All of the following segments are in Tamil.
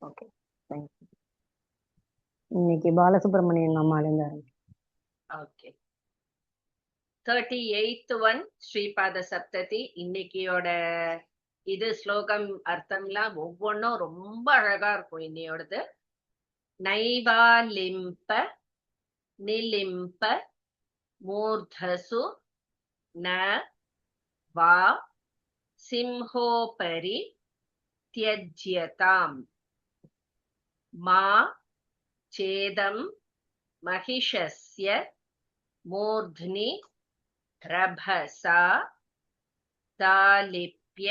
Okay, thank you. இன்னைக்கு பாலசுப்ரமணியன் அம்மால இருந்தாரு. ஓகே, 38th one ஸ்ரீபாத சப்ததி. இன்னைக்கியோட இது ஸ்லோகம் அர்த்தம்லாம் ஒவ்வொன்றும் ரொம்ப அழகா இருக்கும். இன்னையோடது நைவாலிம்ப நிலிம்ப மூர்தசு ந வா சிம்ஹோபரி தியஜ்யதாம் மா சேதம் மகிஷஸ்ய மூர்த்னி ரபசா தாலிப்ய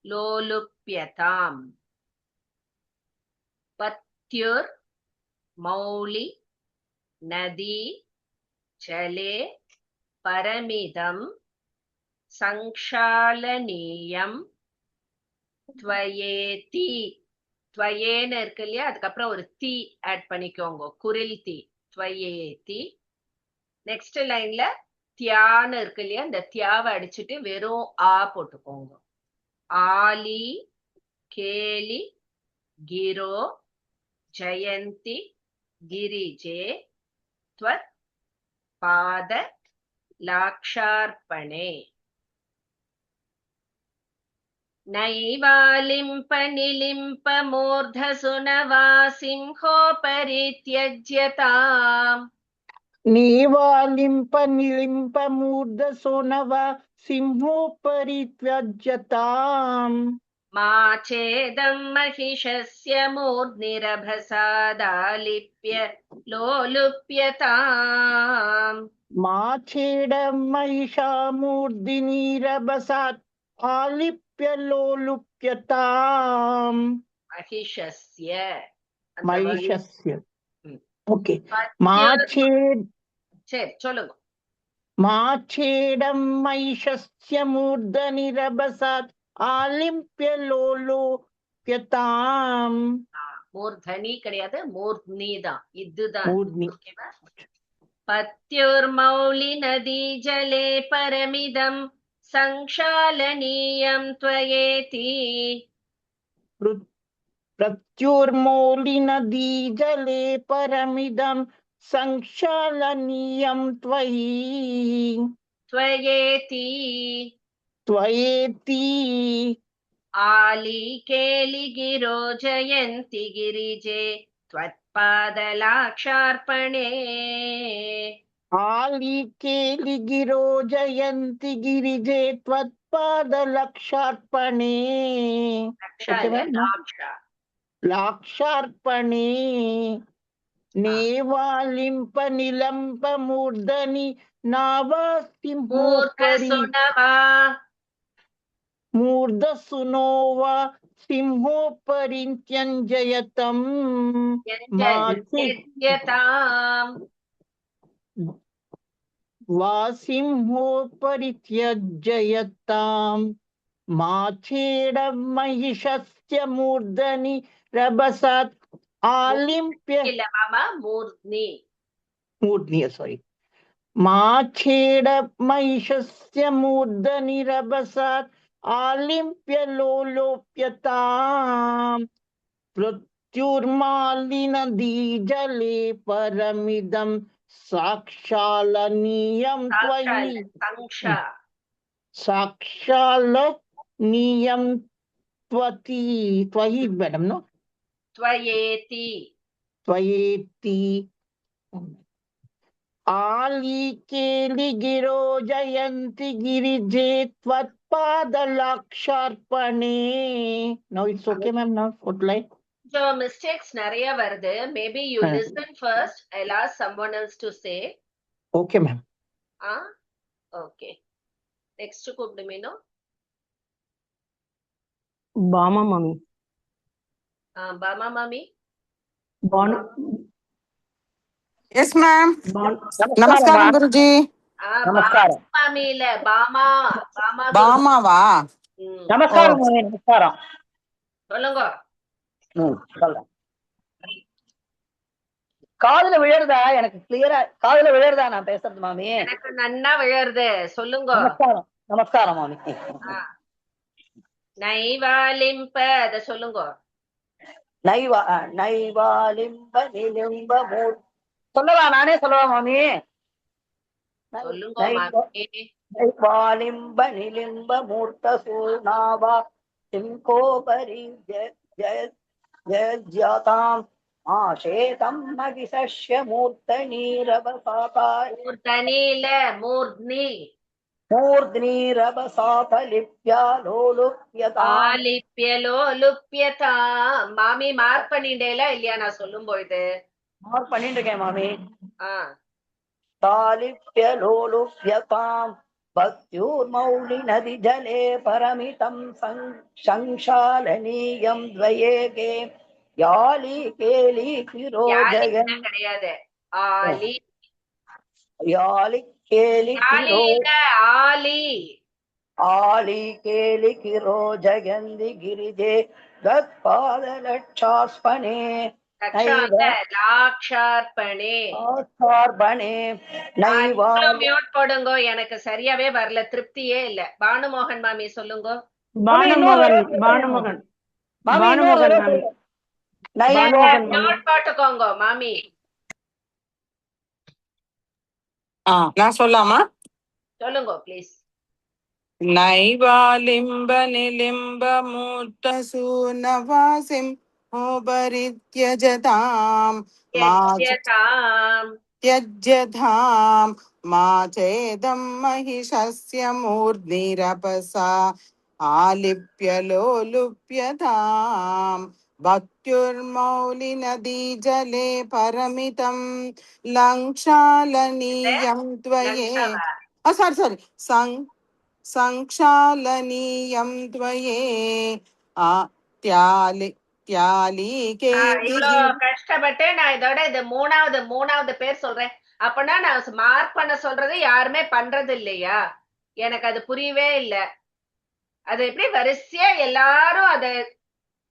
லோலுப்யதாம் பத்யுர் மௌலி நதி ஜலே பரமிதம் சங்ஷாலனீயம் த்வயேதி. த்வயேன்னு இருக்கு இல்லையா, அதுக்கப்புறம் ஒரு தீ ஆட் பண்ணிக்கோங்க, குரில் தீ, த்வயேதி. நெக்ஸ்ட் லைன்ல தியான்னு இருக்கு இல்லையா, இந்த தியாவை அடிச்சுட்டு வெறும் ஆ போட்டுக்கோங்க. ஆலி கேலி கிரோ ஜெயந்தி கிரிஜே த்வத் பாத லாக்ஷார்ப்பணே. நைவாலிம்ப நிலிம்ப மூர்தசு ந வா சிம்ஹோபரி த்யஜ்யதாம். நீவாலிம்ப நிலிம்ப மூர்தசோ நவ சிம்ஹோபரி த்யஜ்யதாம் மா சேதம் மகிஷஸ்ய மூர்த்னிரபசாதாலிப்ய லோலுப்யதாம். மாச்சேட மகிஷா மூர்தினீரபசாத் ஆலிப்ய லோலுப்யதாம் மகிஷஸ்ய மகிஷஸ்ய. ம். ஓகே, பத்யுர் சரி சொல்லுங்க. மாச்சேடம் மகிஷஸ்ய மூர்தனிரபசாத் ஆலிப்ய லோலுப்யதாம். மூர்தனி கிடையாது, மூர்த்னி தான், இதுதான். மூர்த்னி. ஓகேவா? பத்யுர்மௌலி நதி ஜலே பரமிதம் சங்ஷாலனீயம் த்வயேதி. प्रत्युर्मौलि नदी जले परमिदं संक्षालनीयं त्वयि த்வயேதி. त्वयेति. ஆலி கேலி கிரோ ஜயந்தி கிரிஜே त्वत्पादलाक्षार्पणे. आली केलि गिरो जयन्ति गिरिजे त्वत्पादलक्षार्पणे. लाक्षार्पणे. नेवालिम्प निलम्प मूर्धनि नावासिंहोपरि मूर्धसुनो वा सिंहोपरित्यञ्जयतम् वा सिंहोपरित्यज्जयताम् माछेड महिषस्य मूर्धनि रभसात् आलिम्प्य मूर्ध्नि सॉरी माछेड महिषस्य मूर्धनि रभसात् आलिम्प्य लोलोप्यताम् प्रत्युर्मालि नदी जले परमिदं साक्षालनीयं त्वयि साक्षालनीयं त्वति त्वयि मैडम नो त्वयेति. त्वयेति. आली केलि गिरो जयन्ति गिरिजे त्वत्पादलाक्षार्पणे. Now it's okay ma'am, now outline. So mistakes நிறைய வருது. Maybe you listen first. I'll ask someone else to say. Okay ma'am. Okay. Next கூப்பிடு மீனோ. பாமா மாமி. பாமா மாமி. Yes ma'am. Namaskaram Guruji. Namaskaram. மாமி இல்ல பாமா. பாமா வா. நமஸ்காரம் மாமி. நமஸ்காரம். சொல்லுங்க. சொல்லுங்க. காதுல விழறதா? எனக்கு கிளியரா காதுல விழறதா நான் பேசுறது மாமி? எனக்கு நன்னா விழறது. சொல்லுங்க. நமஸ்காரம். நமஸ்காரம் மாமி. நைவாலிம்ப அத சொல்லுங்க. நைவாலிம்ப நிலிம்ப மூர் சொல்லவா? நானே சொல்லவா மாமி? சொல்லுங்க மாமி. நைவாலிம்ப நிலிம்ப மூர்த்த சூர்ணாவா சிங்கோபரி ஜயஜாதாம் ஆஷேதம் மகிஷஸ்ய மூர்த்தனீரவசாதாய மூர்த்தனில மூர்த்னி மூர்த்னீரவசாதலிப்யா லோலுப்யதாம். ஆலிப்யலோ லுப்யதா. மாமி மார்க் பண்ணிட்டேல இல்லையா நான் சொல்லும் பொழுது? மார்க் பண்ணிட்டு இருக்கேன் மாமி. ஆஹ் तालिप्यलोलुप्यताम् भक्त्युर्मौलिनदि जले परमितं संशालनीयं द्वयेके याली केली யாலின்னா किरोजयन् கிடையாது, ஆலி. याली केली किरो யாலியில ஆலி. आली केली किरोजयन्ति गिरिजे गत्पादलक्षास्पणे லக்ஷம் இல்ல, லாக்ஷார்ப்பணே. नैवार्पणे नैवा மியூட் போடுங்க, எனக்கு சரியாவே வரல, திருப்தியே இல்ல. பானுமோகன் மாமி சொல்லுங்க. பானுமோகன் பானுமோகன் பானுமோகன் மாமி. பானுமோகன் மாமி. மியூட் போட்டுக்கோங்க மாமி. நான் சொல்லாமா? சொல்லுங்க ப்ளீஸ். நைவாலிம்ப நிலிம்ப மூர்த்த சூனவாசிம் ஓபரித்யஜதாம் யஜ்யதாம். त्यज्यधाम मा चेदं महिषस्य मूर्ध्निरपसा आलिप्य लोलुप्यताम् भक्त्युर्मौलिनदीजले परमितं लङ्क्षालनीयं त्वये லக்ஷவா. सारी संक्षालनीयं त्वये त्यालि இவ்வளோ கஷ்டப்பட்டு நான் இதோட இது மூணாவது பேர் சொல்றேன். அப்பனா நான் மார்க் பண்ண சொல்றது யாருமே பண்றது இல்லையா? எனக்கு அது புரியவே இல்ல. அது எப்படி வரிசையா எல்லாரும் அத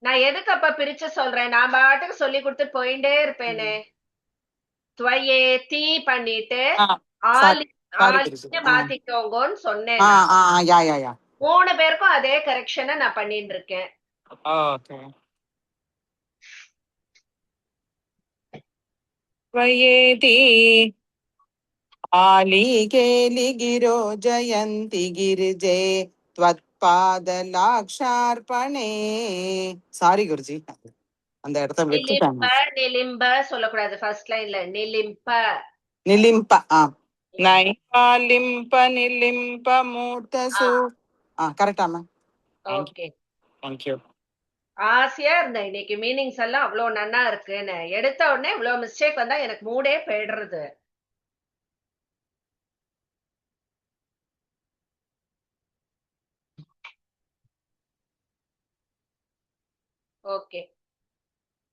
நான் எதுக்கு அப்ப பிரிச்சு சொல்றேன்? நான் பாட்டுக்கு சொல்லி கொடுத்துட்டு போயிட்டே இருப்பேனே. துவையே தீ பண்ணிட்டு ஆலி ஆலின்னு மாத்திக்கோங்கன்னு சொன்னேன். 3 பேருக்கும் அதே கரெக்ஷனை நான் பண்ணிட்டு இருக்கேன். त्वयेति आलिकेलि गिरो जयन्ति गिरिजे त्वत्पादलाक्षार्पणे. சாரி குருஜி, அந்த இடத்த நிலிம்ப விட்டுட்டாங்க. நிலிம்ப சொல்லக்கூடாது, ஃபர்ஸ்ட் லைன்ல நிலிம்ப. நிலிம்ப நைவாலிம்ப நிலிம்ப மூர்த்தசு. கரெக்டாமா? ஓகே. தேங்க்யூ. ஆசையா இருந்தேன் இன்னைக்கு மீனிங்ஸ் எல்லாம் அவ்வளவு நன்னா இருக்குன்னு. எடுத்த உடனே இவ்வளவு மிஸ்டேக் வந்தா எனக்கு மூடே போயிடுறது. ஓகே.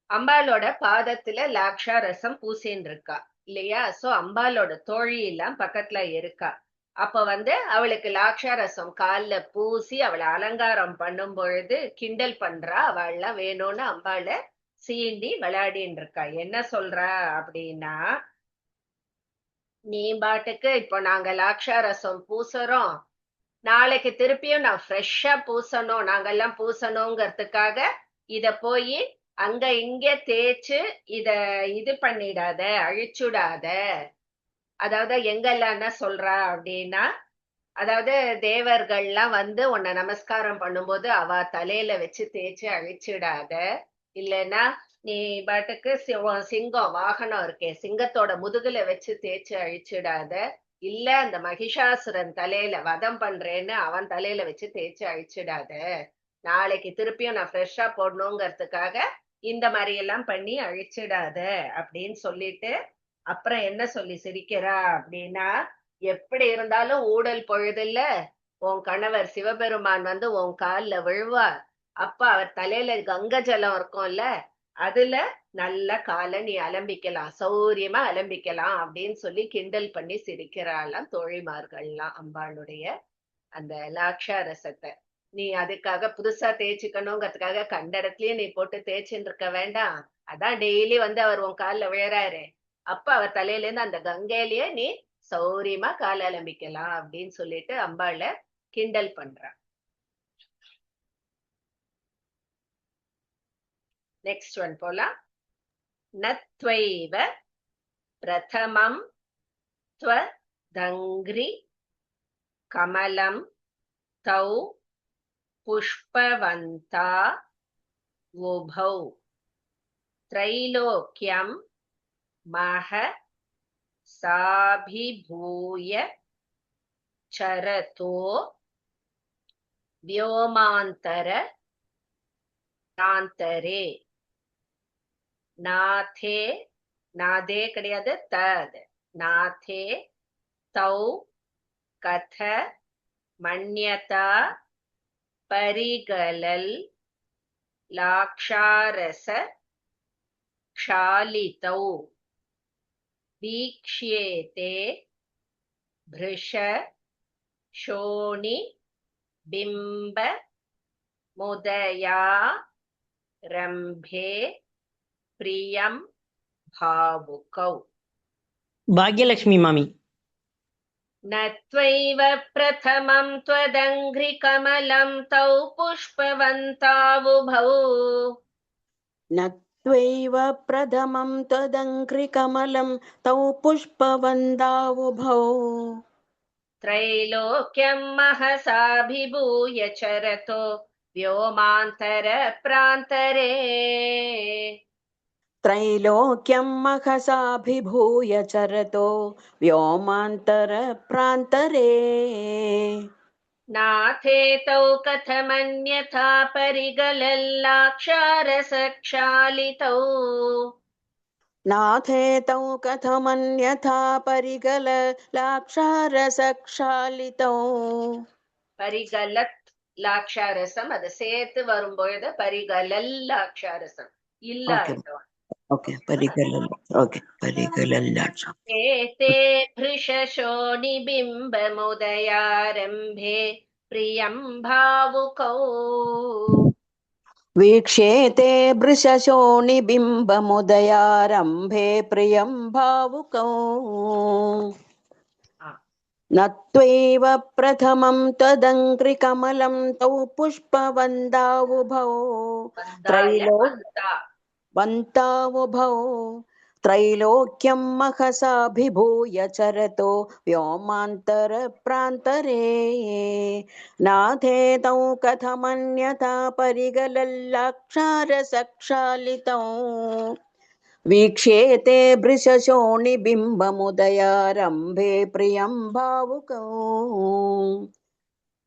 அம்பாலோட பாதத்துல லாக்ஷா ரசம் பூசின்னு இருக்கா இல்லையா? சோ அம்பாலோட தோழி எல்லாம் பக்கத்துல இருக்கா. அப்ப அவளுக்கு லாக்ஷா ரசம் கால்ல பூசி அவளை அலங்காரம் பண்ணும் பொழுது கிண்டல் பண்றா. அவள்லாம் வேணும்னு அம்பால சீண்டி விளையாடின்னு இருக்கா. என்ன சொல்றா அப்படின்னா, நீ பாட்டுக்கு இப்போ நாங்க லாக்ஷா ரசம் பூசுறோம், நாளைக்கு திருப்பியும் நான் ஃப்ரெஷ்ஷா பூசணும், நாங்கெல்லாம் பூசணுங்கிறதுக்காக இத போய் அங்க இங்க தேய்ச்சு இத இது பண்ணிடாத, அழிச்சுடாத. அதாவது எங்கெல்லாம் என்ன சொல்றா அப்படின்னா, அதாவது தேவர்கள்லாம் உன்னை நமஸ்காரம் பண்ணும்போது அவ தலையில வச்சு தேய்ச்சு அழிச்சிடாத. இல்லைன்னா நீ பாட்டுக்கு சிங்கம் வாகனம் இருக்கே, சிங்கத்தோட முதுகுல வச்சு தேய்ச்சு அழிச்சிடாத. இல்ல அந்த மகிஷாசுரன் தலையில வதம் பண்றேன்னு அவன் தலையில வச்சு தேய்ச்சு அழிச்சிடாத. நாளைக்கு திருப்பியும் நான் ஃப்ரெஷ்ஷா போடணுங்கிறதுக்காக இந்த மாதிரி எல்லாம் பண்ணி அழிச்சிடாத அப்படின்னு சொல்லிட்டு அப்புறம் என்ன சொல்லி சிரிக்கிறா அப்படின்னா, எப்படி இருந்தாலும் ஊடல் பொழுதுல உன் கணவர் சிவபெருமான் உன் கால்ல விழுவார். அப்ப அவர் தலையில கங்க ஜலம் இருக்கும்ல, அதுல நல்ல காலை நீ அலம்பிக்கலாம், சௌரியமா அலம்பிக்கலாம் அப்படின்னு சொல்லி கிண்டல் பண்ணி சிரிக்கிறாளாம் தோழிமார்கள்லாம் அம்பாளுடைய அந்த லாக்ஷா ரசத்தை. நீ அதுக்காக புதுசா தேய்ச்சிக்கணுங்கிறதுக்காக கண்ட இடத்துலயே நீ போட்டு தேய்ச்சின்னு இருக்க வேண்டாம். அதான் டெய்லி அவர் உன் கால்ல விழறாரு. அப்ப அவர் தலையில இருந்து அந்த கங்கையிலேயே நீ சௌரியமா கால அலம்பிக்கலாம் அப்படின்னு சொல்லிட்டு அம்பாள கிண்டல் பண்றான். நெக்ஸ்ட் ஒன் போலாம். நத்வைவ பிரதமம் த்வதங்க்ரி கமலம் தௌ புஷ்பவந்தா உபௌ த்ரைலோக்யம் மஹ சாபிபூய சரதோ व्योमांतर प्रांतरे नाथे नादे கிடையாது தத் नाथे तौ कथ मन्यता परिगलल लाक्षारस क्षालितौ वीक्ष्येते भृश शोणि बिंब मुदया रंभे प्रियं भावुकौ. பாக்யலட்சுமி மாமி. न त्वैव प्रथमं त्वदङ्घ्रिकमलं तौ पुष्पवन्तावुभौ न त्वैव प्रथमं तदङ्घ्रिकमलं तौ पुष्पवन्दावुभौ त्रैलोक्यं महसाभिभूय चरतो व्योमान्तर प्रान्तरे त्रैलोक्यं महसाभिभूय चरतो व्योमान्तरप्रान्तरे नाथेतौ कथमन्यथा परिगलल्लाक्षारसक्षालितौ नाथेतौ कथमन्यथा परिगललाक्षारसक्षालितौ परिगलत् लाक्षारसம் அது சேர்த்து வரும்பொழுது பரிகலல் லாக்ஷாரசம் இல்ல அர்த்தம். ओके परिगलल ओके परिगलल्लाक्षारसம் एते भृशशोणिबिम्बमुदयारम्भे प्रियं भावुकौ वीक्ष्येते वृषशोणिबिम्बमुदयारम्भे प्रियं भावुकौ न त्वैव प्रथमं तदङ्घ्रिकमलं तौ पुष्पवन्दावुभौ वन्तावुभौ त्रैलोक्यं महसाभिभूय चरतो व्योमान्तरप्रान्तरे नाथेतौ कथमन्यथा परिगलल्लाक्षारसक्षालितौ वीक्ष्येते भृशशोणिबिम्बमुदयारम्भे प्रियं भावुकौ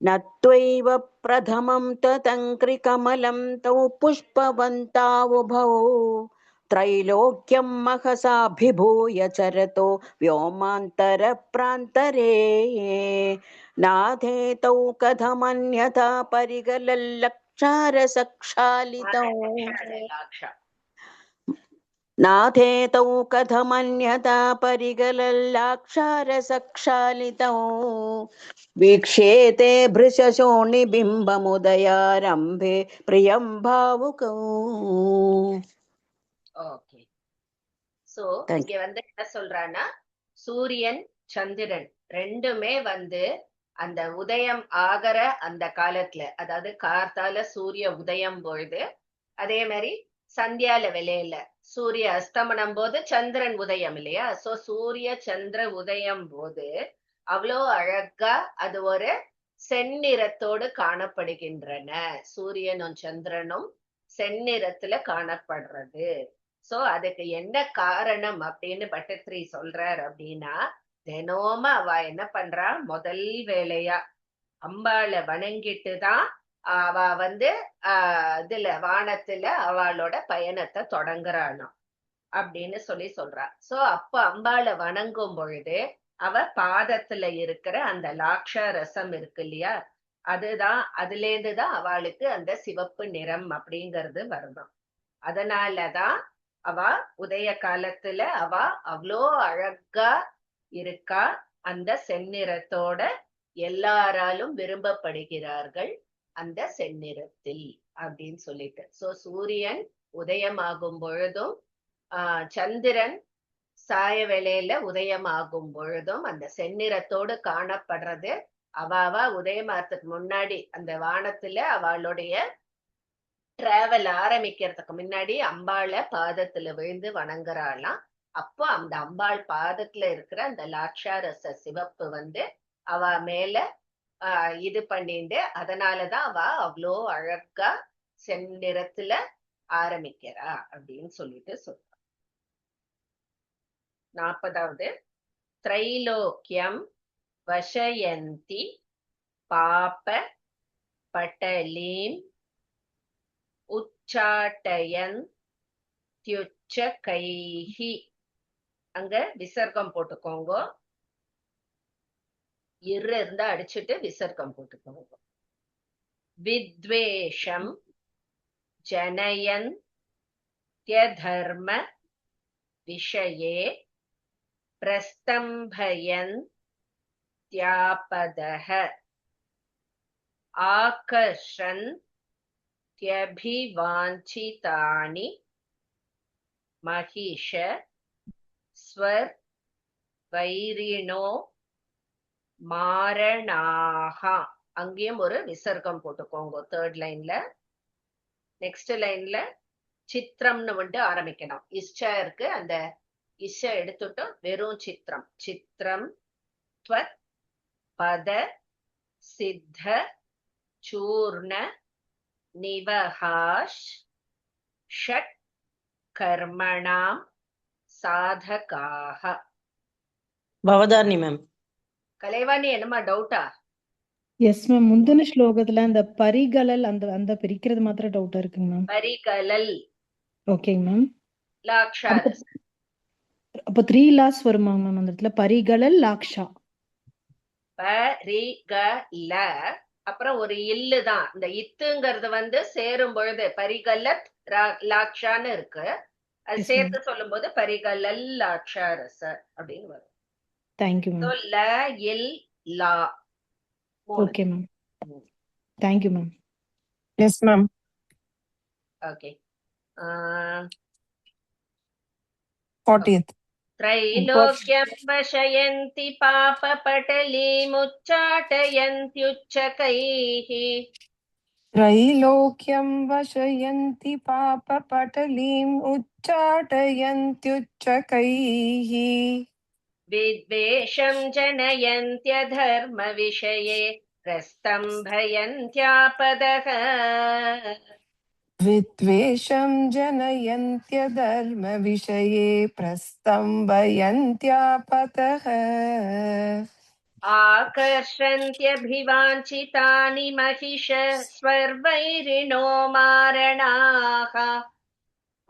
न त्वैव प्रथमं तदङ्घ्रिकमलं तौ पुष्पवन्तावुभौ त्रैलोक्यं महसाभिभूय चरतो व्योमान्तरप्रान्तरे नाथेतौ कथमन्यथा परिगलल्लाक्षारसक्षालितौ नाथेतौ कथमन्यथा परिगलल्लाक्षारसक्षालितौ वीक्ष्येते भृशशोणिबिम्बमुदयारम्भे प्रियं भावुकौ. ஓகே. சோ இங்க வந்து என்ன சொல்றான்னா சூரியன் சந்திரன் ரெண்டுமே வந்து அந்த உதயம் ஆகிற அந்த காலத்துல, அதாவது கார்த்தால சூரிய உதயம் பொழுது, அதே மாதிரி சந்தியால வேளையில சூரிய அஸ்தமனம் போது சந்திரன் உதயம் இல்லையா. சோ சூரிய சந்திர உதயம் போது அவ்வளோ அழகா அது ஒரு செந்நிறத்தோடு காணப்படுகின்றன. சூரியனும் சந்திரனும் செந்நிறத்துல காணப்படுறது. சோ அதுக்கு என்ன காரணம் அப்படின்னு பட்டத்திரி சொல்றார் அப்படின்னா, தினமும் அவ என்ன பண்றா, முதல் வேலையா அம்பாளை வணங்கிட்டு தான் அவ வந்து இதுல வானத்துல அவளோட பயணத்தை தொடங்குறாளாம் அப்படின்னு சொல்றா. சோ அப்ப அம்பாளை வணங்கும் பொழுது அவ பாதத்துல இருக்கிற அந்த லாக்ஷாரசம் இருக்கு இல்லையா, அதுதான் அதுல இருந்துதான் அவளுக்கு அந்த சிவப்பு நிறம் அப்படிங்கிறது வரணும். அதனாலதான் அவ உதய காலத்துல அவ அவ்வளோ அழகா இருக்கா, அந்த செந்நிறத்தோட எல்லாராலும் விரும்பப்படுகிறார்கள் அந்த செந்நிறத்தில் அப்படின்னு சொல்லிட்டு. சோ சூரியன் உதயமாகும் பொழுதும் சந்திரன் சாய வேளையில உதயமாகும் பொழுதும் அந்த செந்நிறத்தோடு காணப்படுறது. அவ உதயமாறதுக்கு முன்னாடி அந்த வானத்துல அவளுடைய டிராவல் ஆரம்பிக்கிறதுக்கு முன்னாடி அம்பாளை பாதத்துல விழுந்து வணங்குறாளாம். அப்போ அந்த அம்பாள் பாதத்துல இருக்கிற அந்த லாட்சாரச சிவப்பு வந்து அவ மேல இது பண்ணிட்டு, அதனாலதான் அவ அவ்வளோ அழகா செந்நிறத்துல ஆரம்பிக்கிறா அப்படின்னு சொல்லிட்டு சொல்ற. 40வது திரைலோக்கியம் வசயந்தி பாப பட்டலீம் உச்சாட்டயன் த்யுச்சகைஹி. அங்க விசர்க்கம் போட்டுக்கோங்க. இருந்தா அடிச்சுட்டு விசர்க்கம் போட்டுக்கோங்க. வித்வேஷம் ஜனயன் த்யதர்ம விஷயே பிரஸ்தம்பயன் த்யாபதஹ ஆகர்ஷன் த்யபிவாஞ்சிதானி மகிஷ ஸ்வர் வைரிணோ மாரணாஹா. அங்கேயும் ஒரு விசர்க்கம் போட்டுக்கோங்க 3rd லைன்ல. நெக்ஸ்ட் லைன்ல சித்திரம்னு வந்து ஆரம்பிக்கணும். இஷ்டா இருக்கு, அந்த இஷ எடுத்துட்டு வெறும் சித்திரம். சித்திரம் த்வத் பத சித்த சூர்ண நிவஹாஷ் ஷட் கர்மணாம் சாதகாஹ. பவதாரணி மேம். கலைவாணி என்னமா டவுட்டா? Yes ma'am. முந்தின ஸ்லோகத்துல அந்த பரிகலல் அந்த அந்த பிரிக்கிறது மாத்திரம் டவுட்டா இருக்குங்க மேம். பரிகலல் ஓகேங்க மேம். லாக்ஷாரஸ். அப்போ 3 லாஸ் வருமா மேம் அந்த இடத்துல? பரிகலல் லாக்ஷா. பரிகல அப்புறம் ஒரு இல்லு தான். இந்த இத்துங்கிறது வந்து சேரும் பொழுது பரிகலத் லாக்ஷான்னு இருக்கு. அது Yes, சேர்த்து சொல்லும் போது பரிகலல் லாக்ஷாரச அப்படின்னு வரும். Thank you So, ma'am. ல இல் லா. Okay ma'am. Thank you ma'am. Yes ma'am. Okay. 40th. त्रैलोक्यं वशयन्ति पापपटलीमुच्चाटयन्त्युच्चकैः त्रैलोक्यं वशयन्ति पापपटलीम् उच्चाटयन्त्युच्चकैः विद्वेषं जनयन्त्यधर्मविषये प्रस्तम्भयन्त्यापदः विद्वेषं जनयन्त्यधर्मविषये प्रस्तम्भयन्त्यापतः आकर्षन्त्यभिवाञ्छितानि महिष स्वर्वैरिणो मारणाः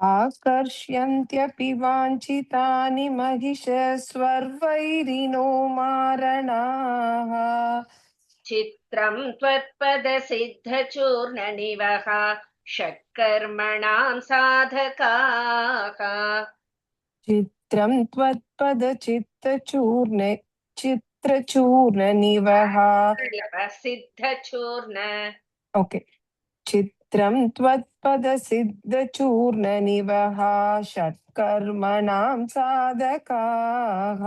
आकर्ष्यन्त्यपि वाञ्छितानि महिषस्वर्वैरिणो मारणाः चित्रं त्वत्पदसिद्धचूर्णनिवहा षट्कर्मणां साधकाः चित्रं चित्रचूर्णनिवहा सिद्धचूर्ण ओके चित्रं त्वत्पदसिद्धचूर्णनिवहा षट्कर्मणां साधकाः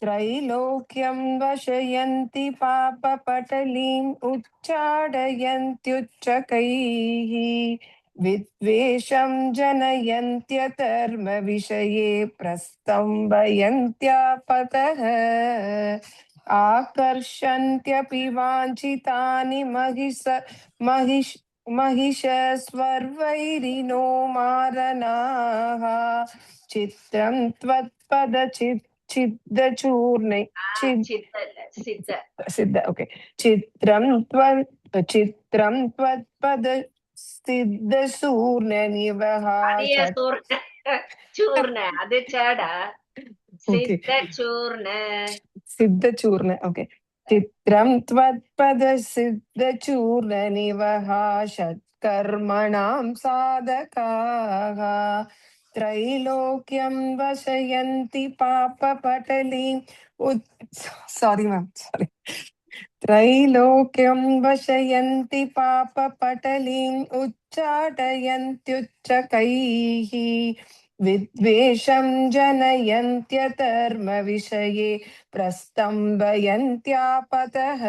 त्रैलोक्यं वशयन्ति पापपटलीम् उच्चाटयन्त्युच्चकैः विद्वेषं जनयन्त्यधर्मविषये प्रस्तम्भयन्त्यापतः आकर्षन्त्यपि वाञ्छितानि महिषस्वर्वैरिणो मारणाः चित्रं त्वत्पदचिद्धचूर्णे सिद्ध ओके चित्रं त्वत्पद सिद्धचूर्णनिवहा चूर्ण அது சாடா सिद्धचूर्ण ओके चित्रं त्वत्पद सिद्धचूर्णनिवहा षट्कर्मणां साधकाः त्रैलोक्यं वशयन्ति पापपटलीम् सॉरी मैम सॉरी त्रैलोक्यं वशयन्ति पापपटलीम् उच्चाटयन्त्युच्चकैः विद्वेषं जनयन्त्यधर्मविषये प्रस्तम्भयन्त्यापतः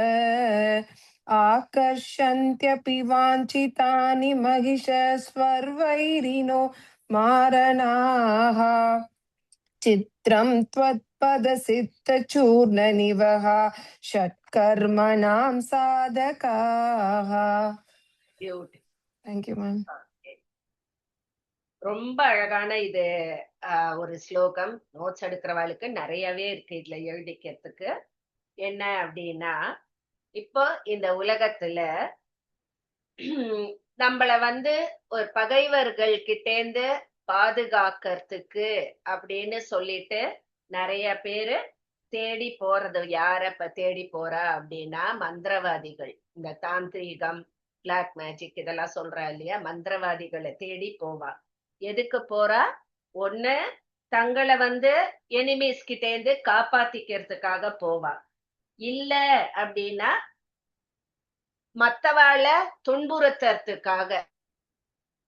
आकर्षन्त्यपि वाञ्छितानि महिषस्वर्वैरिणो मारणाः चित्रं त्वत्पदसिद्धचूर्णनिवः षट्कर्मणां साधकाः. Beautiful. Thank you, ma'am. ரொம்ப அழகான இது ஒரு ஸ்லோகம். நோட்ஸ் எடுக்கிறவாளுக்கு நிறையவே இருக்கு இதுல எழுதிக்கிறதுக்கு. என்ன அப்படின்னா, இப்போ இந்த உலகத்துல நம்மள ஒரு பகைவர்கள் கிட்டேந்து பாதுகாக்கிறதுக்கு அப்படின்னு சொல்லிட்டு நிறைய பேரு தேடி போறது. யார தேடி போறா அப்படின்னா மந்திரவாதிகள். இந்த தாந்திரீகம், பிளாக் மேஜிக் இதெல்லாம் சொல்றா இல்லையா, மந்திரவாதிகளை தேடி போவா. எதுக்கு போறா? ஒண்ணு தங்களை எனிமீஸ் கிட்டேந்து காப்பாத்திக்கிறதுக்காக போவா. இல்ல அப்படின்னா மத்தவாளை துன்புறுத்துறதுக்காக,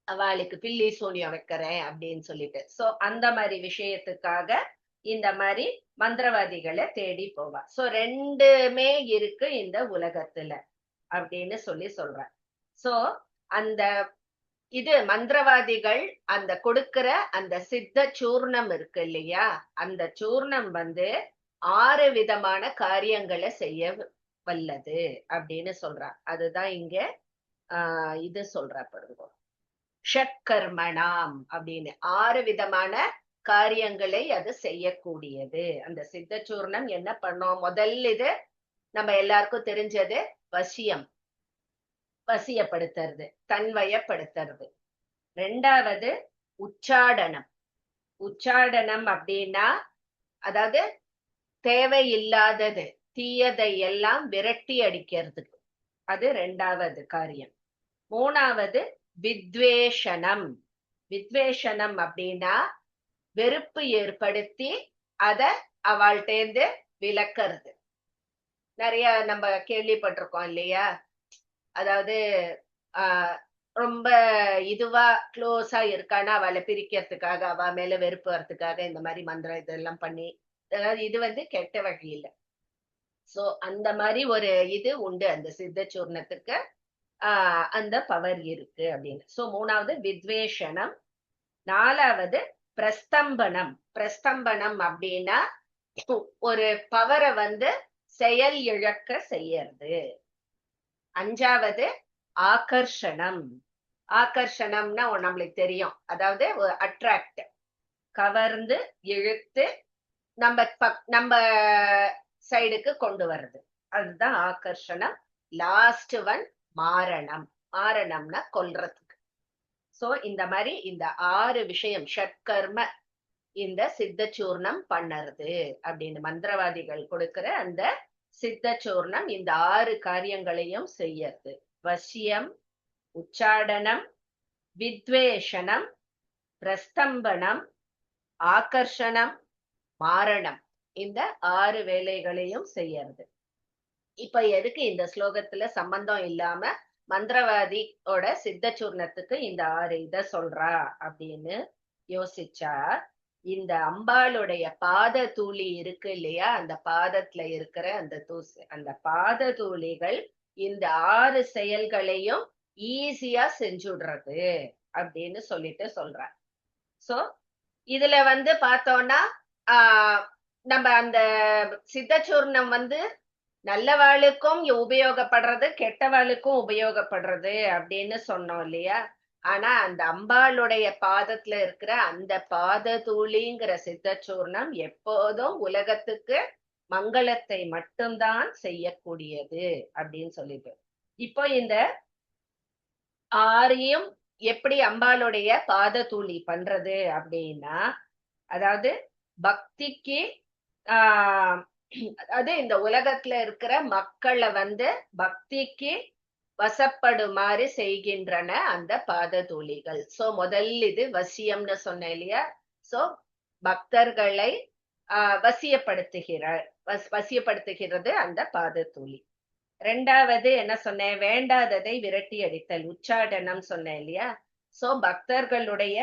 அவளுக்கு பில்லி சூனியம் வைக்கிறேன் அப்படின்னு சொல்லிட்டு. சோ அந்த மாதிரி விஷயத்துக்காக இந்த மாதிரி மந்திரவாதிகளை தேடி போவா. சோ ரெண்டுமே இருக்கு இந்த உலகத்துல அப்படின்னு சொல்ற. சோ அந்த இது மந்திரவாதிகள் அந்த கொடுக்கிற அந்த சித்த சூர்ணம் இருக்கு இல்லையா, அந்த சூர்ணம் 6 விதமான காரியங்களை செய்ய வல்லது அப்படின்னு சொல்றா. அதுதான் இங்க இது சொல்ற பாருங்க, ஷட்கர்மணாம் அப்படின்னு 6 விதமான காரியங்களை அது செய்யக்கூடியது. அந்த சித்த சூர்ணம் என்ன பண்ணோம்? முதல் இது நம்ம எல்லாருக்கும் தெரிஞ்சது வசியம், வசியப்படுத்துறது, தன்வயப்படுத்துறது. ரெண்டாவது உச்சாடனம். உச்சாடனம் அப்படின்னா அதாவது தேவையில்லாதது, தீயதை எல்லாம் விரட்டி அடிக்கிறதுக்கு, அது ரெண்டாவது காரியம். மூணாவது வித்வேஷனம். வித்வேஷனம் அப்படின்னா வெறுப்பு ஏற்படுத்தி அத அவள்கிட்டேந்து விலக்கிறது. நிறைய நம்ம கேள்விப்பட்டிருக்கோம் இல்லையா, அதாவது ரொம்ப இதுவா க்ளோஸா இருக்கானா அவளை பிரிக்கிறதுக்காக, அவ மேல வெறுப்பு வரத்துக்காக இந்த மாதிரி மந்திரம் இதெல்லாம் பண்ணி, அதாவது இது கெட்ட வழி இல்லை. சோ அந்த மாதிரி ஒரு இது உண்டு அந்த சித்த சூர்ணத்துக்கு, அந்த பவர் இருக்கு அப்படின்னு. சோ மூணாவது வித்வேஷனம். நாலாவது பிரஸ்தம்பனம். பிரஸ்தம்பனம் அப்படின்னா ஒரு பவரை செயல் இழக்க செய்யறது. அஞ்சாவது ஆகர்ஷணம். ஆகர்ஷணம்னா நம்மளுக்கு தெரியும், அதாவது அட்ராக்ட், கவர்ந்து இழுத்து நம்ம சைடுக்கு கொண்டு வர்றது, அதுதான் ஆகர்ஷணம். Last one மாரணம். மாரணம்னா கொல்றதுக்கு. சோ இந்த மாதிரி இந்த 6 விஷயம் ஷட்கர்ம இந்த சித்த சூர்ணம் பண்ணறது அப்படின்னு. மந்திரவாதிகள் கொடுக்கிற அந்த சித்த சூர்ணம் இந்த 6 காரியங்களையும் செய்யறது. வசியம், உச்சாடனம், வித்வேஷனம், பிரஸ்தம்பனம், ஆகர்ஷணம், மாரணம், இந்த 6 வேலைகளையும் செய்யறது. இப்ப எதுக்கு இந்த ஸ்லோகத்துல சம்பந்தம் இல்லாம மந்திரவாதியோட சித்த சூர்ணத்துக்கு இந்த 6 இத சொல்றா அப்படின்னு யோசிச்சா, இந்த அம்பாளுடைய பாத தூளி இருக்கு இல்லையா, அந்த பாதத்துல இருக்கிற அந்த தூசு, அந்த பாத தூளிகள் இந்த 6 செயல்களையும் ஈஸியா செஞ்சுடுறது அப்படின்னு சொல்லிட்டு சொல்ற. சோ இதுல பார்த்தோம்னா நம்ம அந்த சித்தச்சூர்ணம் நல்லவாளுக்கும் உபயோகப்படுறது, கெட்டவாளுக்கும் உபயோகப்படுறது அப்படின்னு சொன்னோம் இல்லையா. ஆனா அந்த அம்பாளுடைய பாதத்துல இருக்கிற அந்த பாத தூளிங்கிற சித்தச்சூர்ணம் எப்போதும் உலகத்துக்கு மங்களத்தை மட்டும்தான் செய்யக்கூடியது அப்படின்னு சொல்லிட்டு, இப்போ இந்த 6ஐயும் எப்படி அம்பாளுடைய பாத தூளி பண்றது அப்படின்னா, அதாவது பக்திக்கு அதாவது இந்த உலகத்துல இருக்கிற மக்களை பக்திக்கு வசப்படுமாறு செய்கின்றன அந்த பாத தூளிகள். சோ முதல் இது வசியம்னு சொன்னேன் இல்லையா. சோ பக்தர்களை வசியப்படுத்துகிறது அந்த பாத தூளி. ரெண்டாவது என்ன சொன்னேன்? வேண்டாததை விரட்டி அடித்தல், உச்சாடனம் சொன்னேன் இல்லையா. சோ பக்தர்களுடைய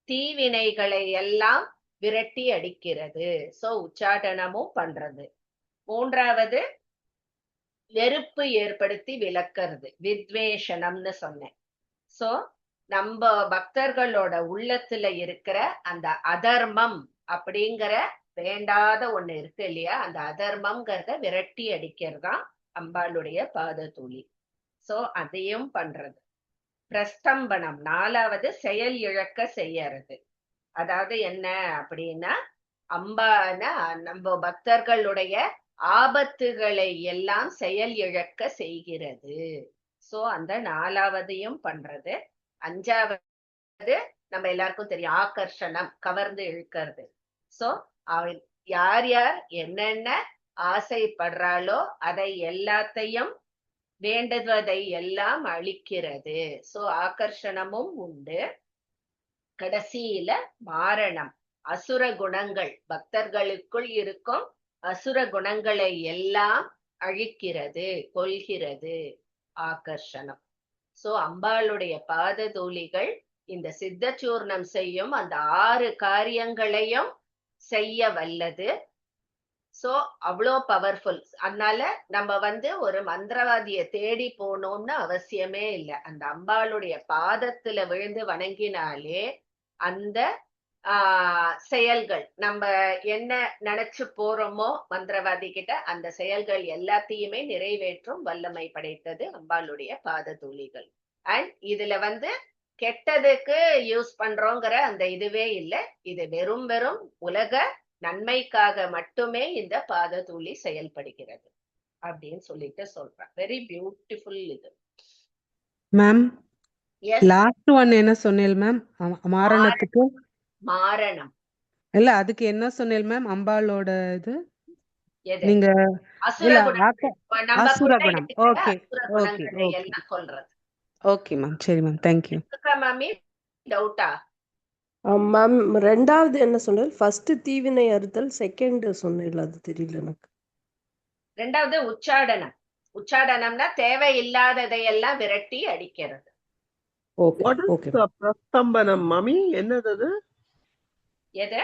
தீவினைகளை எல்லாம் விரட்டி அடிக்கிறது. சோ உச்சாடனமும் பண்றது. மூன்றாவது வெறுப்பு ஏற்படுத்தி விலக்கிறது, வித்வேஷனம்னு சொன்னேன். சோ நம்ம பக்தர்களோட உள்ளத்துல இருக்கிற அந்த அதர்மம் அப்படிங்கிற வேண்டாத ஒண்ணு இருக்கு இல்லையா, அந்த அதர்மம்ங்கிறத விரட்டி அடிக்கிறதுதான் அம்பாளுடைய பாத தூளி. சோ அதையும் பண்றது. பிரஸ்தம்பனம் 4வது செயல் இழக்க செய்யறது. அதாவது என்ன அப்படின்னா, அம்பானா நம்ம பக்தர்களுடைய ஆபத்துகளை எல்லாம் செயல் இழக்க செய்கிறது. சோ அந்த 4வதையும் பண்றது. 5வது நம்ம எல்லாருக்கும் தெரியும், ஆகர்ஷணம், கவர்ந்து இழுக்கிறது. சோ யார் யார் என்னென்ன ஆசைப்படுறாளோ அதை எல்லாத்தையும் வேண்டுவதை எல்லாம் அளிக்கிறது. சோ ஆகர்ஷணமும் உண்டு. கடைசியில மாரணம், அசுர குணங்கள், பக்தர்களுக்குள் இருக்கும் அசுர குணங்களை எல்லாம் அழிக்கிறது, கொல்கிறது ஆகர்ஷணம். சோ அம்பாளுடைய பாத தூளிகள் இந்த சித்தச்சூர்ணம் செய்யும் அந்த 6 காரியங்களையும் செய்ய வல்லது. சோ அவ்வளோ பவர்ஃபுல். அதனால நம்ம ஒரு மந்திரவாதிய தேடி போகணும்னு அவசியமே இல்லை. அந்த அம்பாளுடைய பாதத்துல விழுந்து வணங்கினாலே அந்த செயல்கள் நம்ம என்ன நினைச்சு போறோமோ மந்திரவாதி கிட்ட, அந்த செயல்கள் எல்லாத்தையுமே நிறைவேற்றும் வல்லமை படைத்தது அம்பாளுடைய பாத தூளிகள். அண்ட் இதுல கெட்டதுக்கு யூஸ் பண்றோங்கிற அந்த இதுவே இல்லை. இது வெறும் உலக நன்மைக்காக மட்டுமே இந்த பாத தூளி செயல்படுகிறது அப்படின்னு சொல்லிட்டு சொல்றேன். வெரி பியூட்டிஃபுல் இது. மேம் எஸ், லாஸ்ட் ஒன் என்ன சொன்னேன் மேம்? மாரணத்துக்கு மாரணம். இல்ல, அதுக்கு என்ன சொன்னேன் மேம்? அம்பாளோட இது எது? நீங்க அசுர இல்ல குணங்கள். நம்ம அசுர கூட குணம். இருக்கிற ஓகே அசுர ஓகே குணங்களை ஓகே எல்லாம் சொல்றது. Okay ma'am. சரி மேம், தேங்க்யூ. மாமி டவுட்டா? மேம் 2வது என்ன சொன்னேன்? ஃபர்ஸ்ட் தீவினை அறுத்தல், செகண்ட் சொன்னேன், அது தெரியல எனக்கு. 2வது உச்சாடனம். உச்சாடனம்னா தேவையில்லாததையெல்லாம் விரட்டி அடிக்கிறது. Okay What is okay. Prastambanam, mummy? என்னது அது? எது?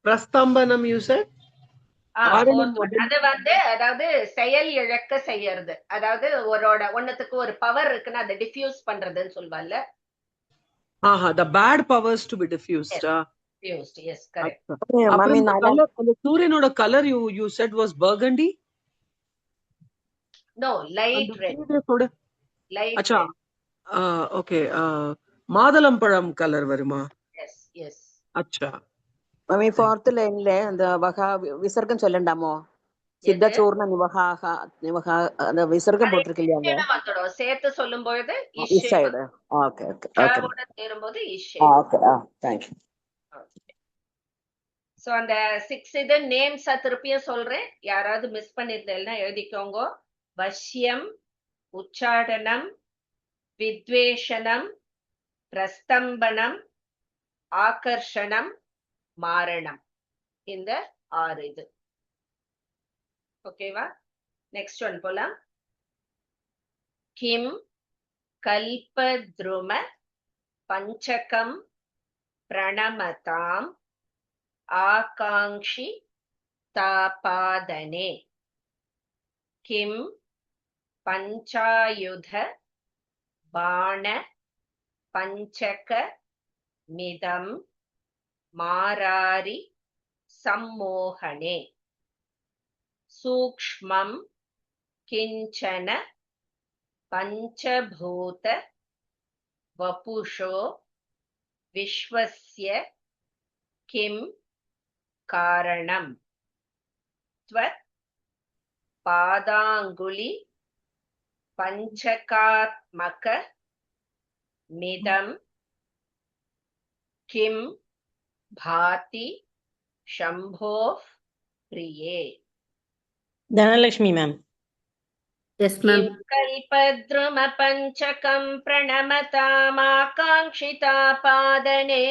Prastambanam you said? ஆரணம் அது அதாவது செயல் இழக்க செய்யறது. அதாவது ஒன்னத்துக்கு ஒரு பவர் இருக்குன்னா அதை டிஃப்யூஸ் பண்றதுன்னு சொல்வாள்ல. the bad powers to be diffused. Diffused, yes, correct. மாமி அந்த சூரியனோட colour you said was burgundy? No, light red. Light அச்சா, red. ஓகே. மாதுளம் பழம் கலர் வருமா? Yes, yes. அச்சா. மாமி 4th லைன்ல அந்த வகா விசர்க்கம் சொல்லண்டாமோ? சித்தச்சூர்ண நிவகாக அந்த விசர்க்கம் போட்டிருக்கு இல்லையா? வந்துடும் சேர்த்து சொல்லும் பொழுது சைடு. Okay okay okay. சேரும்போது ஓகே, தேங்க்யூ. சோ அந்த 6 இது நேம்ஸ் திருப்பியும் சொல்றேன், யாராவது மிஸ் பண்ணிருந்தேன்னா எழுதிக்கோங்க. வஷ்யம், உச்சாடனம், வித்வேஷனம், பிரஸ்தம்பனம், ஆகர்ஷணம், மாரணம். இந்த 6 இது. ஓகேவா? நெக்ஸ்ட் ஒன் போலாம். கிம் கல்பத்ரும பஞ்சகம் பிரணமதாம் ஆகாங்ஷி தாபாதனே. கிம் பஞ்சாயுத பாண பஞ்சக மிதம் மாராரி சம்மோகனே. சூக்ஷ்மம் கிஞ்சன பஞ்சபூத வபுஷோ விஸ்வஸ்ய கிம் காரணம். த்வத் பாதாங்குலி பஞ்சகாத்மக மிதம் கிம் பாதி शंभो प्रिये. தனலட்சுமி மேம். Yes ma'am. कल्पद्रुम पंचकं प्रणमतामाकांक्षिता पादने.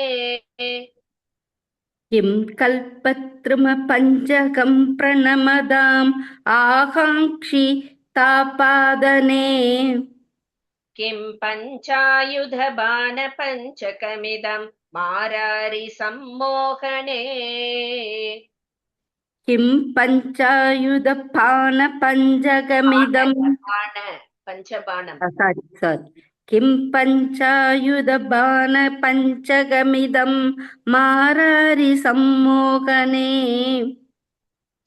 किं कल्पत्रुम पंचकं प्रणमदाम् आकांक्षि तापादने. किं पञ्चायुध बाण पंचकमिदं मारारि सम्मोहने. கிம் பஞ்சாயுதபான பஞ்சகமிதம் பான பஞ்சபானம் சாரி கிம் பஞ்சாயுதபான பஞ்சகமிதம் மாராரி சம்மோகனே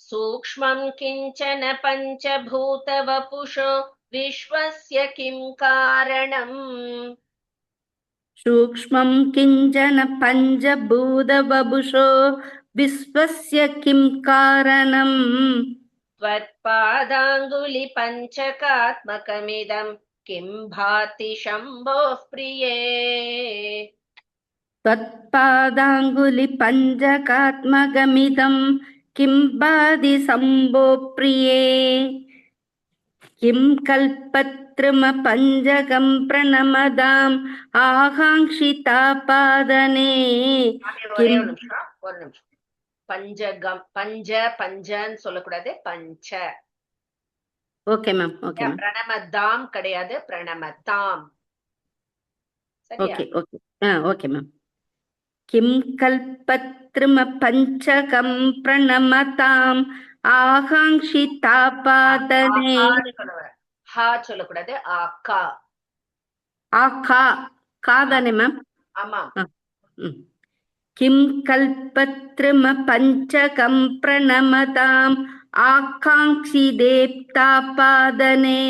சூக்ஷ்மம் கிஞ்சன பஞ்சபூதவபுஷோ விஸ்வஸ்ய கிம் காரணம் சூக்ஷ்மம் கிஞ்சன பஞ்சபூதவபுஷோ விஸ்வஸ்ய கிம் காரணம் त्वत्पादाङ्गुलि पञ्चकात्मकमिदं किं भाति शम्भोः प्रिये त्वत्पादाङ्गुलि पञ्चकात्मकमिदं किं बाधि सम्भो प्रिये किं कल्पत्रमपञ्चकं प्रणमदाम् आकाङ्क्षितापादने ஒரே किं ஒரு நிமிஷம் பஞ்சகம் பஞ்சன்னு சொல்லக்கூடாது பஞ்ச ஓகே மேம் ஓகே மேம் பிரணமதாம் கிடையாது பிரணமதாம் சரியா ஓகே ஓகே ஓகே மேம் கிம் கல்பத்ருமபஞ்சகம் பிரணமதாம் ஆகாங்ஷிதாபாதனே ஹா சொல்லக்கூடாது ஆக்கா ஆகா காதானே மேம் ஆமா கிம் கல்பத்ருமபஞ்சகம் பிரணமதாம் ஆகாங்ஷிதேப்தாபாதனே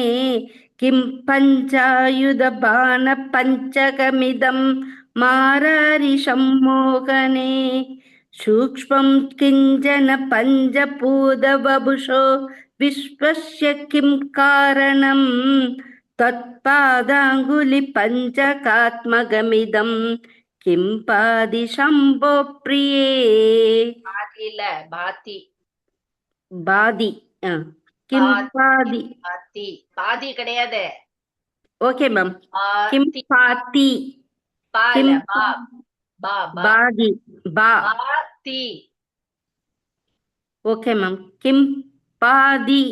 கிம் பஞ்சாயுதபான பஞ்சகமிதம் மாராரி சம்மோகனே சூக்ஷ்மம் கிஞ்சன பஞ்சபூதவபுஷோ விஸ்வஸ்ய கிம் காரணம் தத்பாதாங்குலி பஞ்சகாத்மகமிதம் கிம் பாதி சம்போ பிரியே பாதியில பாதி பாதி கிம் பாதி பாதி பாதி கிடையாது ஓகே மேம் கிம் பாதி பால கிம் பா பா பா பாதி பா பாதி ஓகே மேம் கிம் பாதி